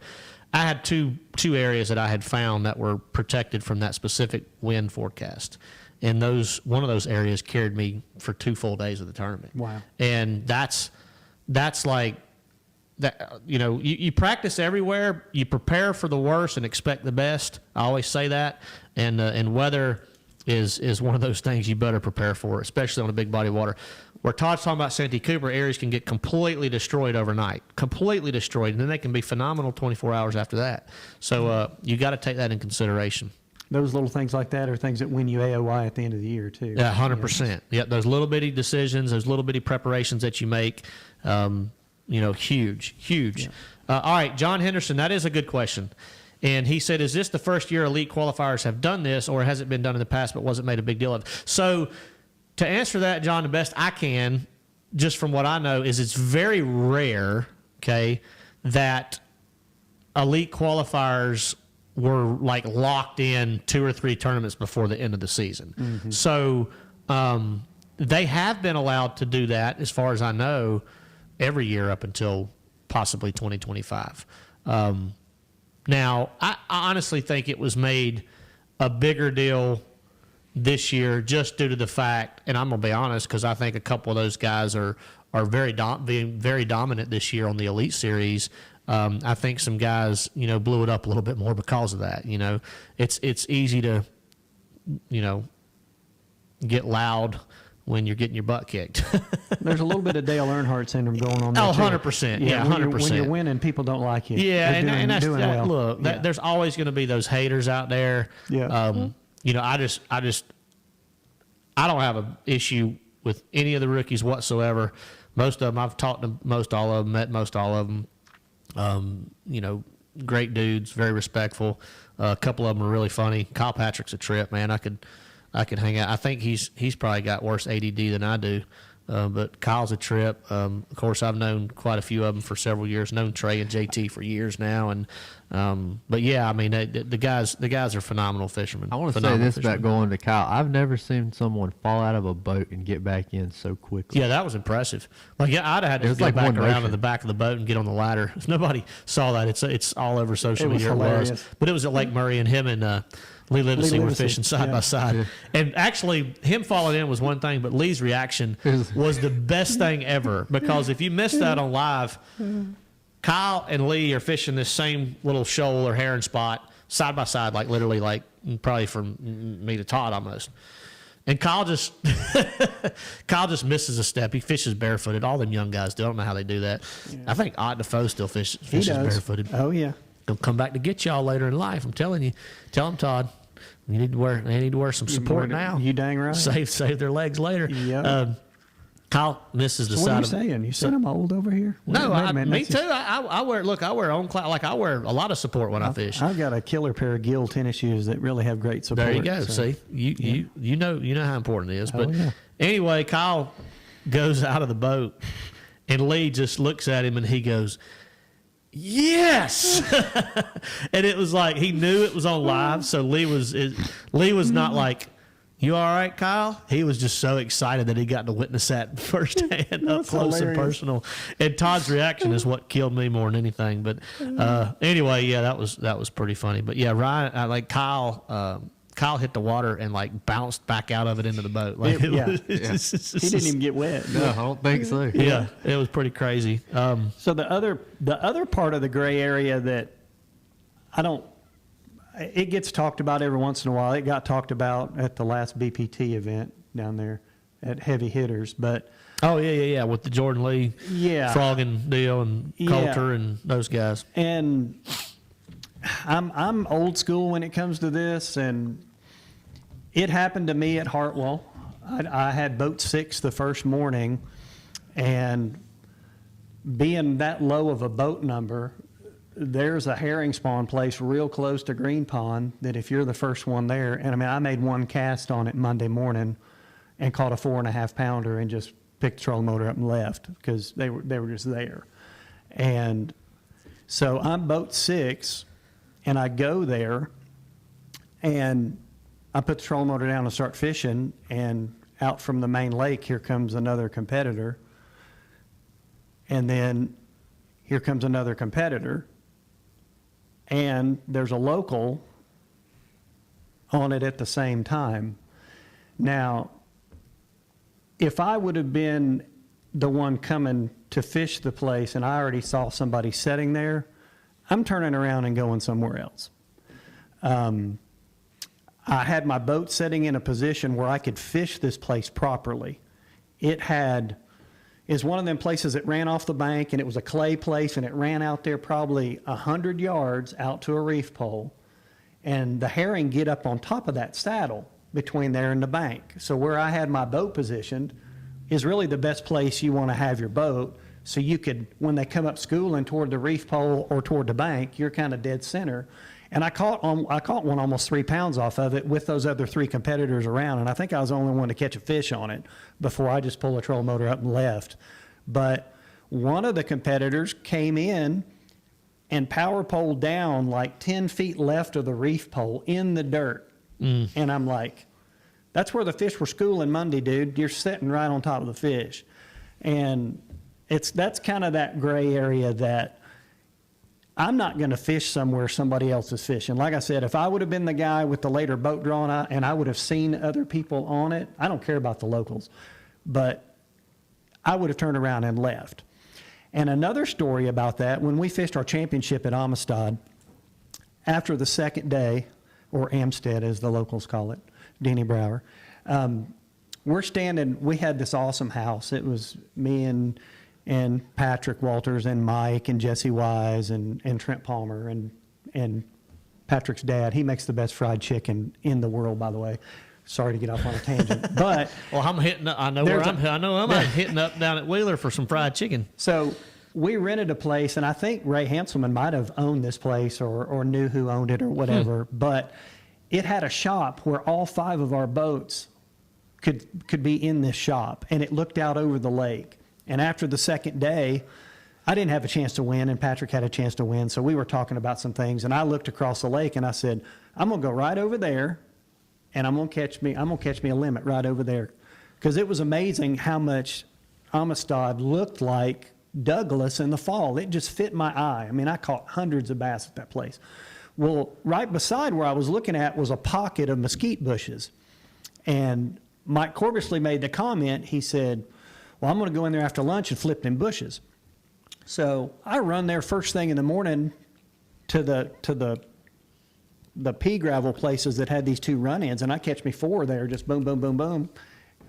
I had two areas that I had found that were protected from that specific wind forecast. and one of those areas carried me for 2 full days of the tournament. Wow. And that's like that. You practice everywhere. You prepare for the worst and expect the best. I always say that. And weather is one of those things you better prepare for, especially on a big body of water. Where Todd's talking about Santee Cooper, areas can get completely destroyed overnight, completely destroyed, and then they can be phenomenal 24 hours after that. So you got to take that in consideration. Those little things like that are things that win you AOY at the end of the year, too. Yeah, 100%. Yeah, those little bitty decisions, those little bitty preparations that you make, huge. Yeah. All right, John Henderson, that is a good question. And he said, is this the first year elite qualifiers have done this, or has it been done in the past but wasn't made a big deal of? So to answer that, John, the best I can, just from what I know, is it's very rare, okay, that elite qualifiers were like locked in 2 or 3 tournaments before the end of the season. Mm-hmm. So they have been allowed to do that, as far as I know, every year up until possibly 2025. Now, I honestly think it was made a bigger deal this year just due to the fact, and I'm going to be honest, because I think a couple of those guys are being very dominant this year on the Elite Series. I think some guys, blew it up a little bit more because of that. It's easy to, get loud when you're getting your butt kicked. There's a little bit of Dale Earnhardt syndrome going on there. Oh, 100%. Yeah, 100%. When you're winning, people don't like you. Yeah, and that's doing well. Look, Yeah. there's always going to be those haters out there. Yeah. I don't have an issue with any of the rookies whatsoever. Most of them, I've talked to most all of them, met most all of them. Great dudes, very respectful. A couple of them are really funny. Kyle Patrick's a trip, man. I could hang out. I think he's probably got worse ADD than I do. But Kyle's a trip. Of course, I've known quite a few of them for several years. Known Trey and JT for years now, but yeah, I mean the guys are phenomenal fishermen. I want to say this about going to Kyle. I've never seen someone fall out of a boat and get back in so quickly. Yeah, that was impressive. Like, yeah, I'd have had to go back around to the back of the boat and get on the ladder. If nobody saw that, it's all over social media. Hilarious. It was, but it was at Lake Murray, and him and Lee Livesey were fishing side by side. Yeah. And actually, him falling in was one thing, but Lee's reaction was the best thing ever. Because if you missed that on live, Kyle and Lee are fishing this same little shoal or herring spot side by side, like literally, like probably from me to Todd almost. And Kyle just misses a step. He fishes barefooted. All them young guys do. I don't know how they do that. Yeah. I think Ott Defoe still fishes barefooted. Oh yeah. He'll come back to get y'all later in life. I'm telling you. Tell them, Todd. They need to wear some support now. You dang right. Save their legs later. Yeah. Kyle misses the side. What are you saying? You said I'm old over here? No, me too. I wear on cloud. Like I wear a lot of support when I fish. I've got a killer pair of Gill tennis shoes that really have great support. There you go. So. See, you know how important it is. But yeah. Anyway, Kyle goes out of the boat, and Lee just looks at him and he goes, yes. And it was like he knew it was on live, so Lee was not like, you all right, Kyle? He was just so excited that he got to witness that firsthand, up close and personal. And Todd's reaction is what killed me more than anything. But anyway, yeah, that was pretty funny. But yeah, Ryan, Kyle hit the water and like bounced back out of it into the boat. Like he didn't even get wet. No, I don't think so. Yeah, it was pretty crazy. So the other part of the gray area that it gets talked about every once in a while. It got talked about at the last BPT event down there at Heavy Hitters, but yeah, with the Jordan Lee, Froggin deal and Coulter and those guys. And I'm old school when it comes to this, and it happened to me at Hartwell. I had boat 6 the first morning, and being that low of a boat number, there's a herring spawn place real close to Green Pond that if you're the first one there, and I mean, I made one cast on it Monday morning and caught a 4.5 pounder and just picked the trolling motor up and left because they were just there. And so I'm boat 6, and I go there, and I put the trolling motor down and start fishing, and out from the main lake, here comes another competitor, and then here comes another competitor, and there's a local on it at the same time. Now, if I would have been the one coming to fish the place and I already saw somebody sitting there, I'm turning around and going somewhere else. I had my boat sitting in a position where I could fish this place properly. Is one of them places that ran off the bank, and it was a clay place, and it ran out there probably 100 yards out to a reef pole. And the herring get up on top of that saddle between there and the bank. So where I had my boat positioned is really the best place you want to have your boat. So you could, when they come up schooling toward the reef pole or toward the bank, you're kind of dead center. And I caught one almost 3 pounds off of it with those other 3 competitors around. And I think I was the only one to catch a fish on it before I just pulled the trolling motor up and left. But one of the competitors came in and power poled down like 10 feet left of the reef pole in the dirt. And I'm like, that's where the fish were schooling Monday, dude. You're sitting right on top of the fish. And that's kind of that gray area that I'm not going to fish somewhere somebody else is fishing. Like I said, if I would have been the guy with the later boat drawn out and I would have seen other people on it, I don't care about the locals, but I would have turned around and left. And another story about that, when we fished our championship at Amistad, after the second day, or Amstead as the locals call it, Denny Brower, we're standing, we had this awesome house. It was me and Patrick Walters and Mike and Jesse Wise and Trent Palmer and Patrick's dad. He makes the best fried chicken in the world, by the way. Sorry to get off on a tangent, but well, I'm hitting. I know I'm hitting up down at Wheeler for some fried chicken. So we rented a place, and I think Ray Hanselman might have owned this place or knew who owned it or whatever. But it had a shop where all 5 of our boats could be in this shop, and it looked out over the lake. And after the second day, I didn't have a chance to win, and Patrick had a chance to win. So we were talking about some things, and I looked across the lake, and I said, I'm going to go right over there, and I'm going to catch me a limit right over there. Because it was amazing how much Amistad looked like Douglas in the fall. It just fit my eye. I mean, I caught hundreds of bass at that place. Well, right beside where I was looking at was a pocket of mesquite bushes. And Mike Corbisley made the comment, he said, well, I'm going to go in there after lunch and flip them bushes. So I run there first thing in the morning to the pea gravel places that had these 2 run-ins, and I catch me 4 there, just boom, boom, boom, boom,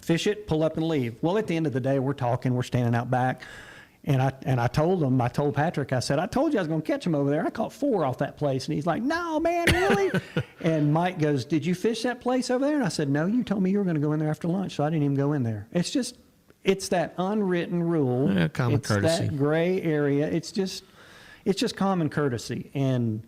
fish it, pull up and leave. Well, at the end of the day, we're talking, we're standing out back, and I told Patrick, I said, I told you I was going to catch them over there. I caught 4 off that place, and he's like, no, man, really? And Mike goes, did you fish that place over there? And I said, no, you told me you were going to go in there after lunch, so I didn't even go in there. It's that unwritten rule. Yeah, common courtesy. That gray area. It's just common courtesy. And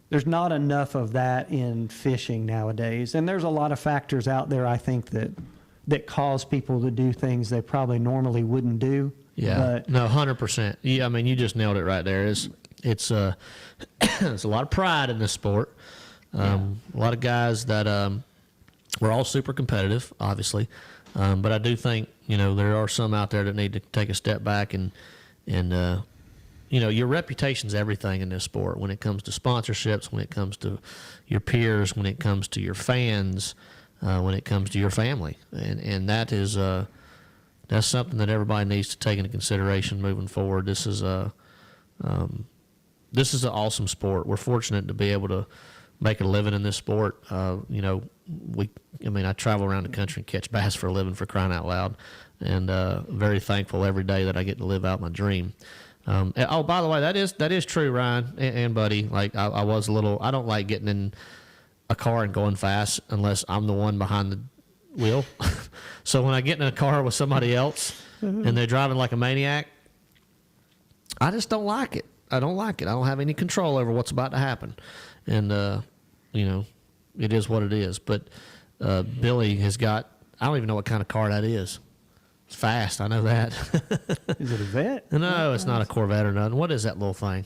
there's not enough of that in fishing nowadays. And there's a lot of factors out there, I think, that cause people to do things they probably normally wouldn't do. Yeah, but, no, 100%. Yeah, I mean, you just nailed it right there. It's there's a lot of pride in this sport. A lot of guys that we're all super competitive, obviously. But I do think, there are some out there that need to take a step back and your reputation's everything in this sport when it comes to sponsorships, when it comes to your peers, when it comes to your fans, when it comes to your family. And that is, that's something that everybody needs to take into consideration moving forward. This is an awesome sport. We're fortunate to be able to make a living in this sport. I travel around the country and catch bass for a living, for crying out loud, and very thankful every day that I get to live out my dream. By the way, that is true, Ryan and Buddy. Like I don't like getting in a car and going fast unless I'm the one behind the wheel. So when I get in a car with somebody else and they're driving like a maniac, I just don't like it. I don't like it. I don't have any control over what's about to happen. And, it is what it is. But Billy has got, I don't even know what kind of car that is. It's fast. I know that. Is it a Vet? No, it's not a Corvette or nothing. What is that little thing?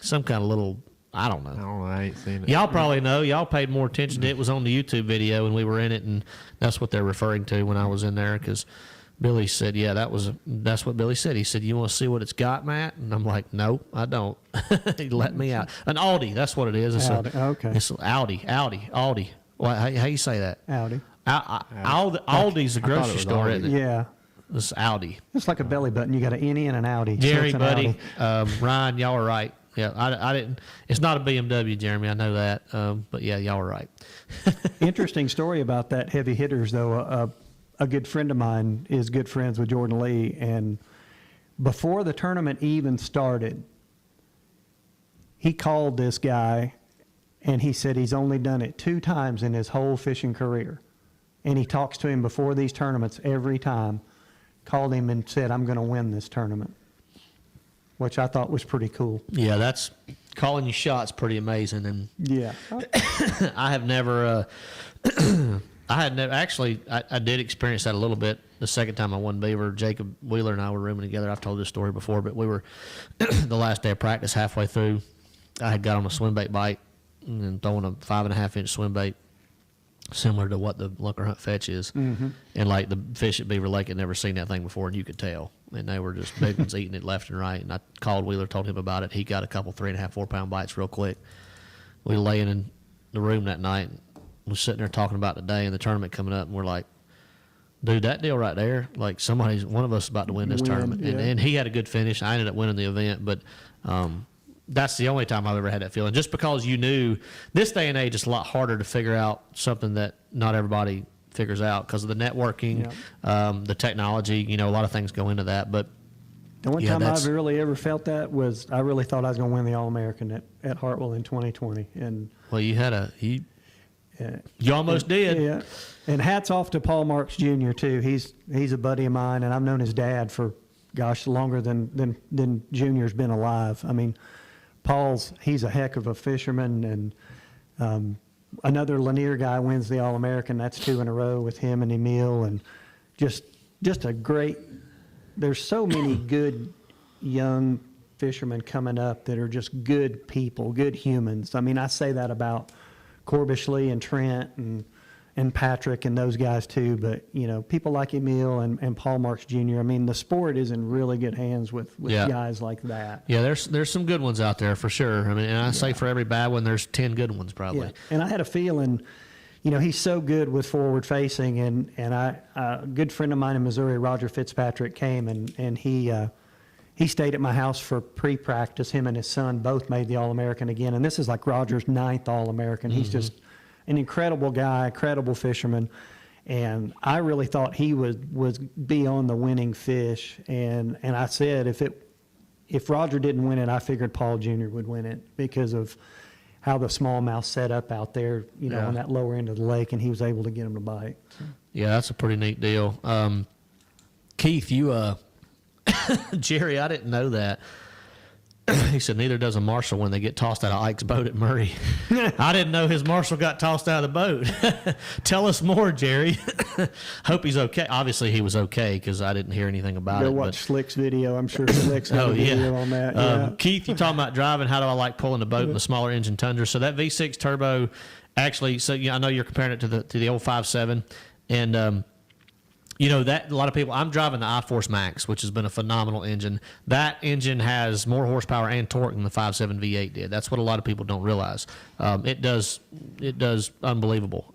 Some kind of little, I don't know. I ain't seen it. Y'all probably know. Y'all paid more attention to it. It was on the YouTube video, and we were in it, and that's what they're referring to when I was in there, because Billy said, yeah, that's what Billy said. He said, you want to see what it's got, Matt? And I'm like, nope, I don't. He let me out. An Audi, that's what it is. It's Audi. Okay. It's Audi. Well, how you say that? Audi. Aldi's a I thought it grocery was store, Aldi. isn't it? Yeah. It's Aldi. It's like a belly button. You got an innie and an outie. Jerry, so it's an buddy, Audi. Ryan, y'all are right. Yeah, I didn't. It's not a BMW, Jeremy. I know that. But yeah, y'all are right. Interesting story about that heavy hitters, though. A good friend of mine is good friends with Jordan Lee, and before the tournament even started, he called this guy, and he said he's only done it 2 times in his whole fishing career. And he talks to him before these tournaments every time, called him and said, I'm going to win this tournament, which I thought was pretty cool. Yeah, that's calling you shots pretty amazing. And Yeah. I have never, actually, I did experience that a little bit the second time I won Beaver. Jacob Wheeler and I were rooming together. I've told this story before, but we were the last day of practice, halfway through, I had got on a swim bait bite and throwing a 5.5-inch swim bait, similar to what the Lunker Hunt Fetch is. Mm-hmm. And like the fish at Beaver Lake had never seen that thing before, and you could tell. And they were just big ones eating it left and right. And I called Wheeler, told him about it. He got a couple 3.5, 4-pound bites real quick. We were laying in the room that night, and was sitting there talking about the day and the tournament coming up, and we're like, dude, that deal right there, like one of us is about to win this tournament. Yeah. And he had a good finish. I ended up winning the event, but that's the only time I've ever had that feeling. Just because you knew this day and age, it's a lot harder to figure out something that not everybody figures out because of the networking, the technology. You know, a lot of things go into that. But The one time I've really ever felt that was I really thought I was going to win the All-American at Hartwell in 2020. And well, you almost did. Yeah. And hats off to Paul Marks Jr. too. He's a buddy of mine, and I've known his dad for, gosh, longer than Junior's been alive. I mean, he's a heck of a fisherman, and another Lanier guy wins the All-American. That's 2 in a row with him and Emil, and just a great. There's so many good young fishermen coming up that are just good people, good humans. I mean, I say that about Corbishley and Trent and Patrick and those guys too, but you know, people like Emil and Paul Marks Jr. I mean, the sport is in really good hands with guys like that. Yeah, there's some good ones out there for sure. I mean, and I say for every bad one, there's 10 good ones probably. Yeah. And I had a feeling, you know, he's so good with forward facing, and a good friend of mine in Missouri, Roger Fitzpatrick, came and he stayed at my house for pre-practice. Him and his son both made the All-American again, and this is like Roger's 9th All-American. He's just an incredible guy, incredible fisherman, and I really thought he would be on the winning fish. And I said if Roger didn't win it, I figured Paul Jr. would win it because of how the smallmouth set up out there, you know, on that lower end of the lake, and he was able to get him to bite. Yeah, that's a pretty neat deal. Keith, you, Jerry, I didn't know that. He said neither does a marshal when they get tossed out of Ike's boat at Murray. I didn't know his marshal got tossed out of the boat. Tell us more, Jerry. Hope he's okay. Obviously, he was okay because I didn't hear anything about it. Go watch Slick's video. I'm sure Slick's got a video on that. Yeah. Keith, you talking about driving. How do I like pulling the boat in the smaller engine Tundra? So that V6 turbo, actually, so I know you're comparing it to the old 5.7, and you know, that a lot of people, I'm driving the iForce Max, which has been a phenomenal engine. That engine has more horsepower and torque than the 5.7 V8 did. That's what a lot of people don't realize. It does unbelievable.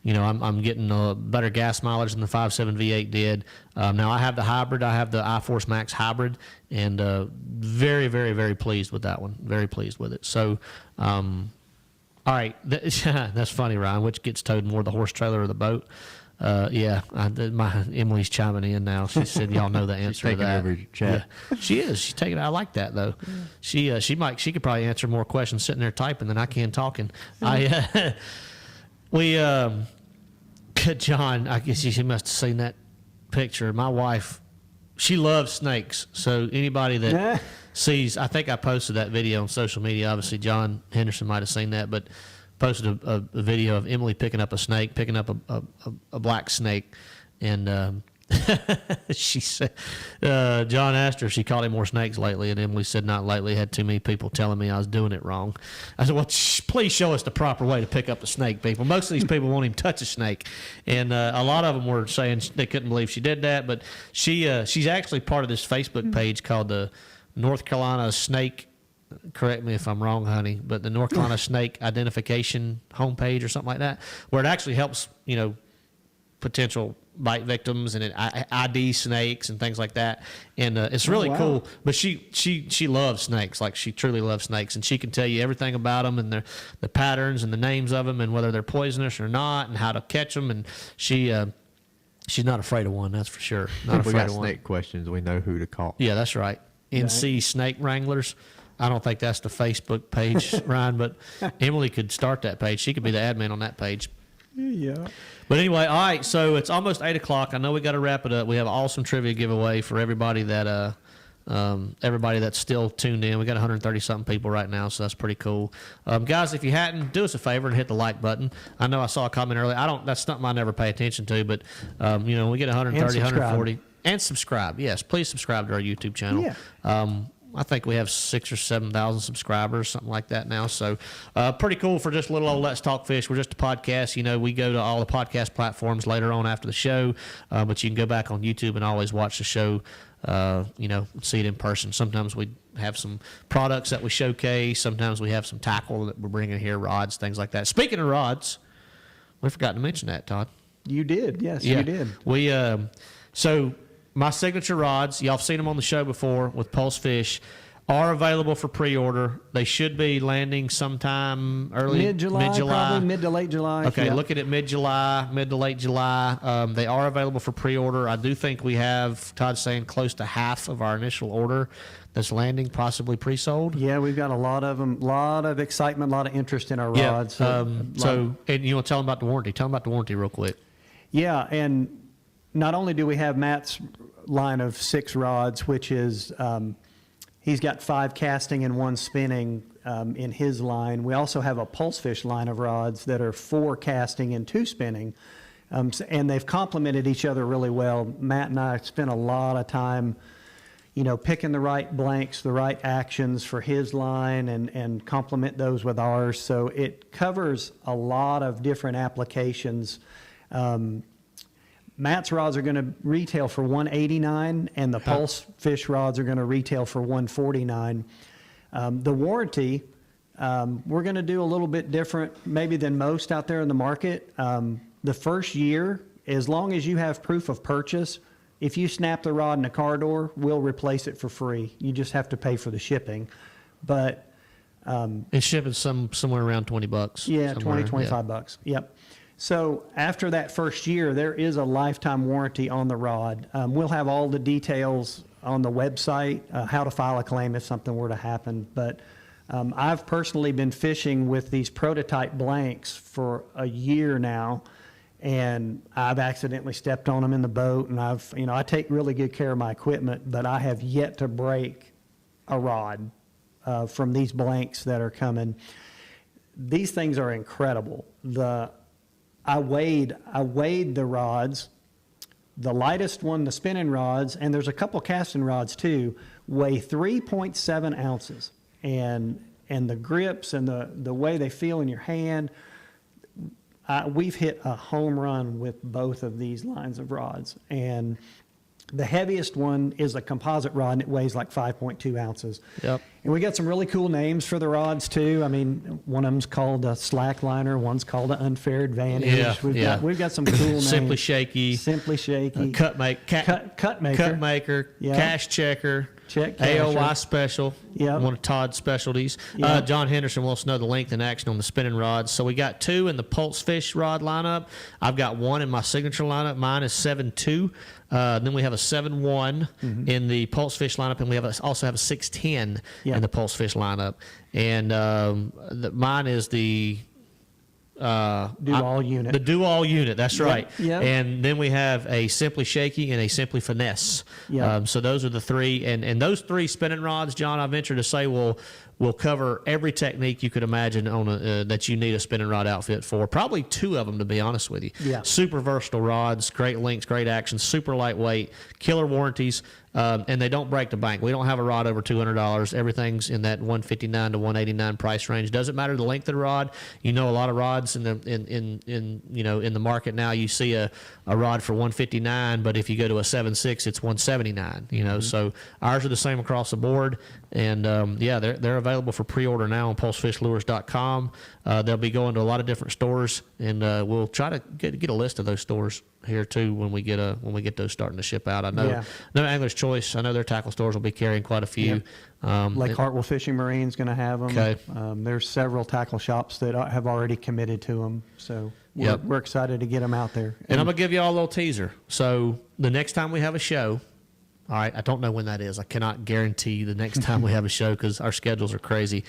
You know, I'm getting better gas mileage than the 5.7 V8 did. Now I have the hybrid. I have the iForce Max hybrid, and very, very, very pleased with that one. Very pleased with it. So, all right, that's funny, Ryan. Which gets towed more, the horse trailer or the boat? Emily's chiming in now. She said, "Y'all know the answer to that." Over your chat. Yeah, she is. She's taking. I like that though. Yeah. She could probably answer more questions sitting there typing than I can talking. John, I guess she must have seen that picture. My wife, she loves snakes. So anybody that sees, I think I posted that video on social media. Obviously, John Henderson might have seen that, but posted a video of Emily picking up a black snake, and she said, John asked her if she caught any more snakes lately, and Emily said not lately. Had too many people telling me I was doing it wrong. I said, well, please show us the proper way to pick up a snake, people. Most of these people won't even touch a snake, and a lot of them were saying they couldn't believe she did that. But she's actually part of this Facebook page called the North Carolina Snake. Correct me if I'm wrong, honey, but the North Carolina Snake Identification homepage or something like that, where it actually helps, you know, potential bite victims, and it ID snakes and things like that. And it's really cool. But she loves snakes, like she truly loves snakes, and she can tell you everything about them and the patterns and the names of them and whether they're poisonous or not and how to catch them. And she's not afraid of one, that's for sure. Not If we afraid got of one. snake questions, we know who to call. Yeah, that's right. NC Snake Wranglers. I don't think that's the Facebook page, Ryan, but Emily could start that page. She could be the admin on that page. Yeah. But anyway, all right, so it's almost 8 o'clock. I know we got to wrap it up. We have an awesome trivia giveaway for everybody that's still tuned in. We got 130-something people right now, so that's pretty cool. Guys, if you hadn't, do us a favor and hit the like button. I know I saw a comment earlier. That's something I never pay attention to, but, we get 130, 140. And subscribe. Yes, please subscribe to our YouTube channel. Yeah. I think we have 6,000 or 7,000 subscribers, something like that now. So pretty cool for just a little old Let's Talk Fish. We're just a podcast. We go to all the podcast platforms later on after the show, but you can go back on YouTube and always watch the show, see it in person. Sometimes we have some products that we showcase. Sometimes we have some tackle that we're bringing here, rods, things like that. Speaking of rods, we forgot to mention that, Todd. You did. Yes, you did. We so my signature rods, y'all have seen them on the show before with Pulse Fish, are available for pre-order. They should be landing sometime early mid-July, probably mid to late July. Okay, yep. Looking at mid-July, mid to late July. They are available for pre-order. I do think we have, Todd's saying, close to half of our initial order that's landing, possibly pre-sold. Yeah, we've got a lot of them, a lot of excitement, a lot of interest in our rods. And you want to tell them about the warranty. Tell them about the warranty real quick. Yeah, and not only do we have Matt's line of 6 rods, which is he's got 5 casting and 1 spinning in his line. We also have a Pulse Fish line of rods that are 4 casting and 2 spinning, and they've complemented each other really well. Matt and I spent a lot of time, picking the right blanks, the right actions for his line, and complement those with ours. So it covers a lot of different applications. Matt's rods are going to retail for $189, and the Pulse Fish rods are going to retail for $149. The warranty, we're going to do a little bit different maybe than most out there in the market. The first year, as long as you have proof of purchase, if you snap the rod in a car door, we'll replace it for free. You just have to pay for the shipping. But it's shipping somewhere around $20. Yeah, $25. Yep. So after that first year, there is a lifetime warranty on the rod. We'll have all the details on the website, how to file a claim if something were to happen. But I've personally been fishing with these prototype blanks for a year now, and I've accidentally stepped on them in the boat, and I take really good care of my equipment, but I have yet to break a rod from these blanks that are coming. These things are incredible. I weighed the rods. The lightest one, the spinning rods, and there's a couple casting rods too, weigh 3.7 ounces. And the grips and the way they feel in your hand, we've hit a home run with both of these lines of rods. And the heaviest one is a composite rod, and it weighs like 5.2 ounces. Yep. And we got some really cool names for the rods too. I mean, one of them's called a slackliner, one's called an unfair advantage. Yeah, we've got some cool names. Simply Shaky. Cut maker. Yep. Cash checker. Check casher. AOY special. Yep. One of Todd's specialties. Yep. John Henderson wants to know the length and action on the spinning rods. So we got 2 in the Pulse Fish rod lineup. I've got 1 in my signature lineup. Mine is 7.2. Then we have a 7.1 in the Pulse Fish lineup, and we also have a 6.10 in the Pulse Fish lineup. And mine is the do-all unit. The do-all unit, that's right. Yep. And then we have a Simply Shaky and a Simply Finesse. Yep. So those are the 3. And those 3 spinning rods, John, I venture to say will cover every technique you could imagine on that you need a spinning rod outfit for. Probably 2 of them, to be honest with you. Yeah. Super versatile rods, great lengths, great action, super lightweight, killer warranties. And they don't break the bank. We don't have a rod over $200. Everything's in that $159 to $189 price range. Doesn't matter the length of the rod. A lot of rods in the market now. You see a rod for $159, but if you go to a 7.6, it's $179. So ours are the same across the board, and they're available available for pre-order now on pulsefishlures.com. They'll be going to a lot of different stores, and we'll try to get a list of those stores here too when we get those starting to ship out. I know Angler's Choice. I know their tackle stores will be carrying quite a few. Lake Hartwell Fishing Marine's going to have them. Okay. There's several tackle shops that have already committed to them, so we're excited to get them out there. And I'm going to give you all a little teaser. So the next time we have a show, all right, I don't know when that is. I cannot guarantee the next time we have a show because our schedules are crazy.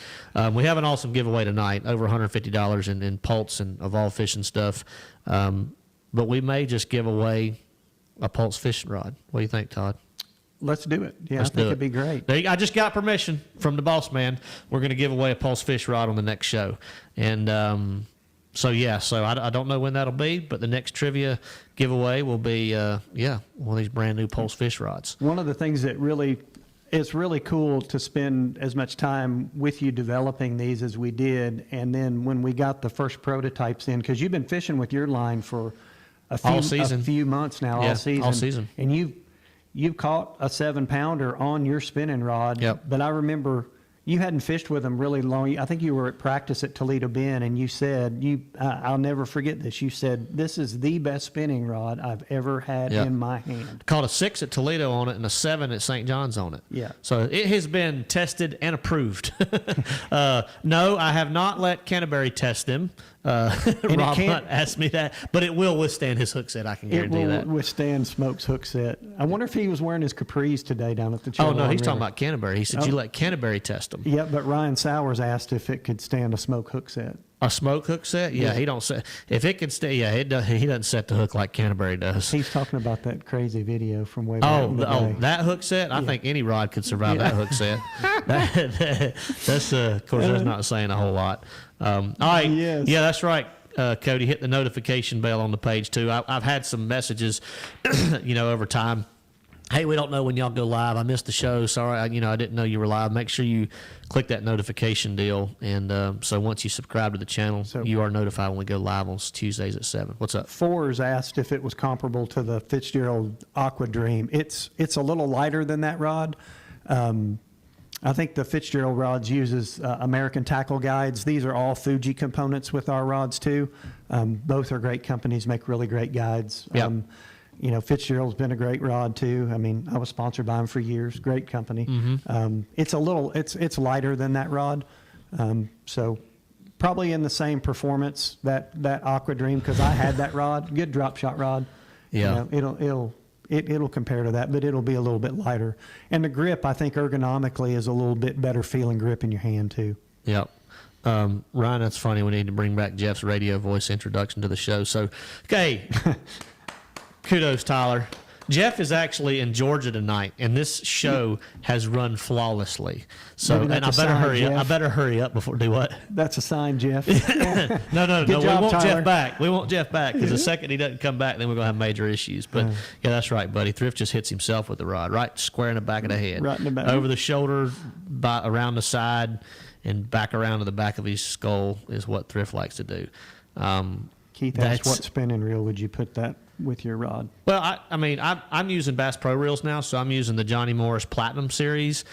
We have an awesome giveaway tonight, over $150 in Pulse and Evolve fishing stuff. But we may just give away a Pulse fishing rod. What do you think, Todd? Let's do it. Yeah, Let's I think it'd be great. I just got permission from the boss man. We're going to give away a Pulse fish rod on the next show. And so I don't know when that'll be, but the next trivia giveaway will be, one of these brand new Pulse fish rods. One of the things that it's really cool to spend as much time with you developing these as we did. And then when we got the first prototypes in, because you've been fishing with your line for a few months now, all season. And you've caught a 7-pounder on your spinning rod. Yep. But I remember you hadn't fished with them really long. I think you were at practice at Toledo Bend, and you said, I'll never forget this. You said, this is the best spinning rod I've ever had in my hand. Caught a 6 at Toledo on it and a 7 at St. John's on it. Yeah. So it has been tested and approved. No, I have not let Canterbury test them. Rob Hunt asked me that, but it will withstand his hook set. I can guarantee that. It will withstand Smoke's hook set. I wonder if he was wearing his capris today down at the Oh, no, he's talking about Canterbury. He said, you let Canterbury test them. Yeah, but Ryan Sowers asked if it could stand a Smoke hook set. A Smoke hook set? Yeah, he don't set. If it can stay, he doesn't set the hook like Canterbury does. He's talking about that crazy video from way back in the day. That hook set? I think any rod could survive that hook set. That's of course, that's not saying a whole lot. All right. Yes. Yeah, that's right. Cody, hit the notification bell on the page too. I've had some messages, over time. Hey, we don't know when y'all go live. I missed the show. Sorry, I didn't know you were live. Make sure you click that notification deal, and so once you subscribe to the channel, you are notified when we go live on Tuesdays at 7. What's up? Fours asked if it was comparable to the Fitzgerald Aqua Dream. It's a little lighter than that rod. I think the Fitzgerald rods uses American Tackle Guides. These are all Fuji components with our rods too. Both are great companies, make really great guides. Yep. Fitzgerald's been a great rod too. I mean, I was sponsored by them for years. Great company. Mm-hmm. It's lighter than that rod, so probably in the same performance that Aqua Dream, because I had that rod. Good drop shot rod. Yeah. It'll compare to that, but it'll be a little bit lighter. And the grip, I think, ergonomically is a little bit better feeling grip in your hand, too. Yep. Ryan, that's funny. We need to bring back Jeff's radio voice introduction to the show. So, okay. Kudos, Tyler. Jeff is actually in Georgia tonight, and this show has run flawlessly. So, and I better hurry up. I better hurry up before do what? That's a sign, Jeff. No. Good job, we want Tyler. Jeff back. We want Jeff back because the second he doesn't come back, then we're gonna have major issues. But yeah, that's right, buddy. Thrift just hits himself with the rod, right square in the back of the head, right in the back, over the shoulder, around the side, and back around to the back of his skull is what Thrift likes to do. Keith asked, what spinning reel would you put that with your rod? Well, I'm using Bass Pro Reels now, so I'm using the Johnny Morris Platinum series,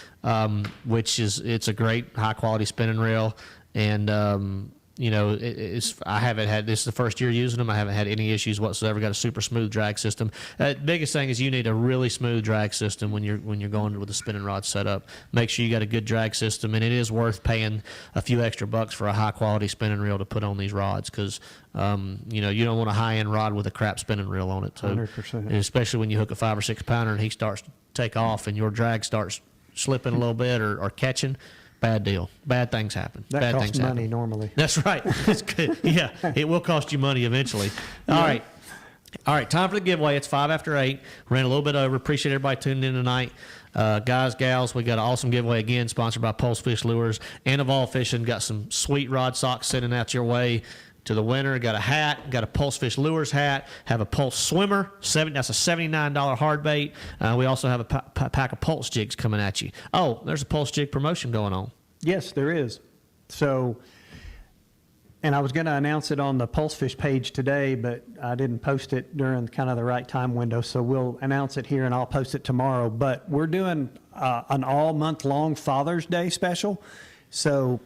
which it's a great high quality spinning reel, and I haven't had, this is the first year using them. I haven't had any issues whatsoever. Got a super smooth drag system. Biggest thing is you need a really smooth drag system when you're going with the spinning rod setup. Make sure you got a good drag system, and it is worth paying a few extra bucks for a high quality spinning reel to put on these rods because you don't want a high end rod with a crap spinning reel on it. So, 100%. and especially when you hook a 5 or 6 pounder and he starts to take off and your drag starts slipping a little bit or catching. Bad deal. Bad things happen. That costs money normally. That's right. It's good. Yeah, it will cost you money eventually. All right. Time for the giveaway. It's 5 after 8. Ran a little bit over. Appreciate everybody tuning in tonight. Guys, gals, we got an awesome giveaway again, sponsored by Pulse Fish Lures and Evolve Fishing. Got some sweet rod socks sending out your way to the winner. Got a hat, got a Pulse Fish Lures hat, have a Pulse Swimmer, that's a $79 hard bait. We also have a pack of Pulse jigs coming at you. Oh, there's a Pulse jig promotion going on. Yes, there is. So, and I was going to announce it on the Pulse Fish page today, but I didn't post it during kind of the right time window, so we'll announce it here and I'll post it tomorrow. But we're doing an all month long Father's Day special. So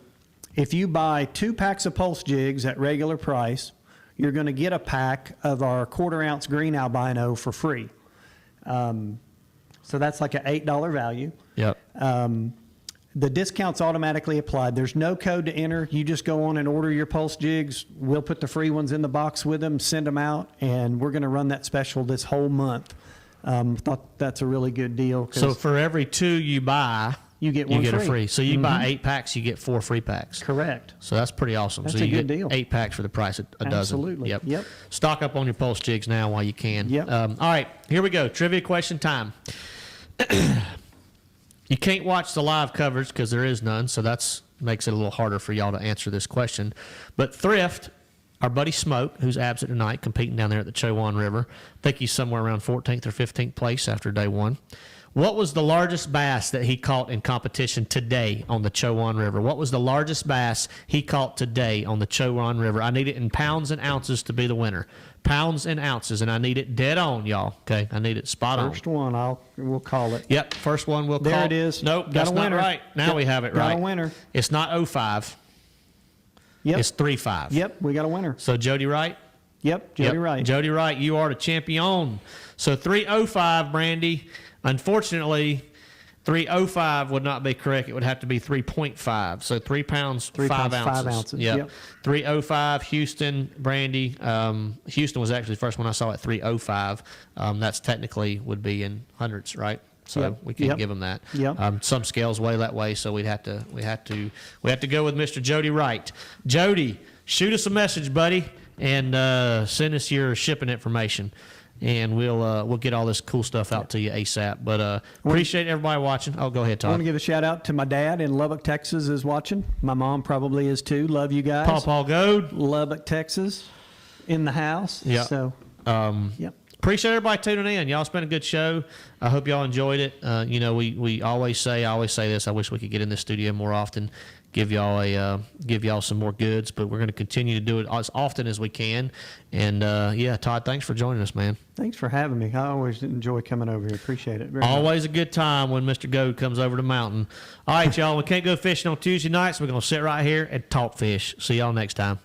if you buy 2 packs of pulse jigs at regular price, you're going to get a pack of our 1/4 ounce green albino for free. So that's like an $8 value. Yep. The discount's automatically applied. There's no code to enter. You just go on and order your pulse jigs. We'll put the free ones in the box with them, send them out, and we're going to run that special this whole month. Thought that's a really good deal. So for every 2 you buy, you get one a free. free. So you buy 8 packs, you get 4 free packs. Correct. So that's pretty awesome. That's so a you good get deal. 8 packs for the price of a dozen. Absolutely. Yep. Stock up on your pulse jigs now while you can. Yep. All right, here we go. Trivia question time. You can't watch the live coverage because there is none, so that's makes it a little harder for y'all to answer this question. But Thrift, our buddy Smoke, who's absent tonight, competing down there at the Chowan River. I think he's somewhere around 14th or 15th place after day 1. What was the largest bass that he caught in competition today on the Chowan River? What was the largest bass he caught today on the Chowan River? I need it in pounds and ounces to be the winner. Pounds and ounces, and I need it dead on, y'all. Okay, I need it spot on. First one, we'll call it. Yep, first one we'll call. There it is. Nope, Got that's a not winner. right. Now we have it right. Got a winner. It's not 05. Yep. It's 35. Yep, we got a winner. So Jody Wright? Yep, Jody Yep. Wright. Jody Wright, you are the champion. So 305, Brandy. Unfortunately, 305 would not be correct. It would have to be 3.5. So 3 pounds, 3 5 pounds, ounces. 5 ounces. Yep. Yep. 305, Houston, Brandy. Houston was actually the first one I saw at 305. That's technically would be in hundreds, right? So Yep. we can't Yep. give them that. Yep. Some scales weigh that way, so we have to go with Mr. Jody Wright. Jody, shoot us a message, buddy, and send us your shipping information, and we'll get all this cool stuff out to you ASAP. But appreciate everybody watching. Oh, go ahead, I want Todd. to give a shout out to my dad in Lubbock, Texas is watching. My mom probably is too. Love you guys. Paw Goad. Lubbock, Texas in the house. Yeah. So, yep. Appreciate everybody tuning in. Y'all spent a good show. I hope y'all enjoyed it. We always say this. I wish we could get in the studio more often, give y'all some more goods. But we're going to continue to do it as often as we can. And Todd, thanks for joining us, man. Thanks for having me. I always enjoy coming over here. Appreciate it very much. Always a good time when Mr. Goad comes over the mountain. All right, y'all. We can't go fishing on Tuesday nights. We're going to sit right here and talk fish. See y'all next time.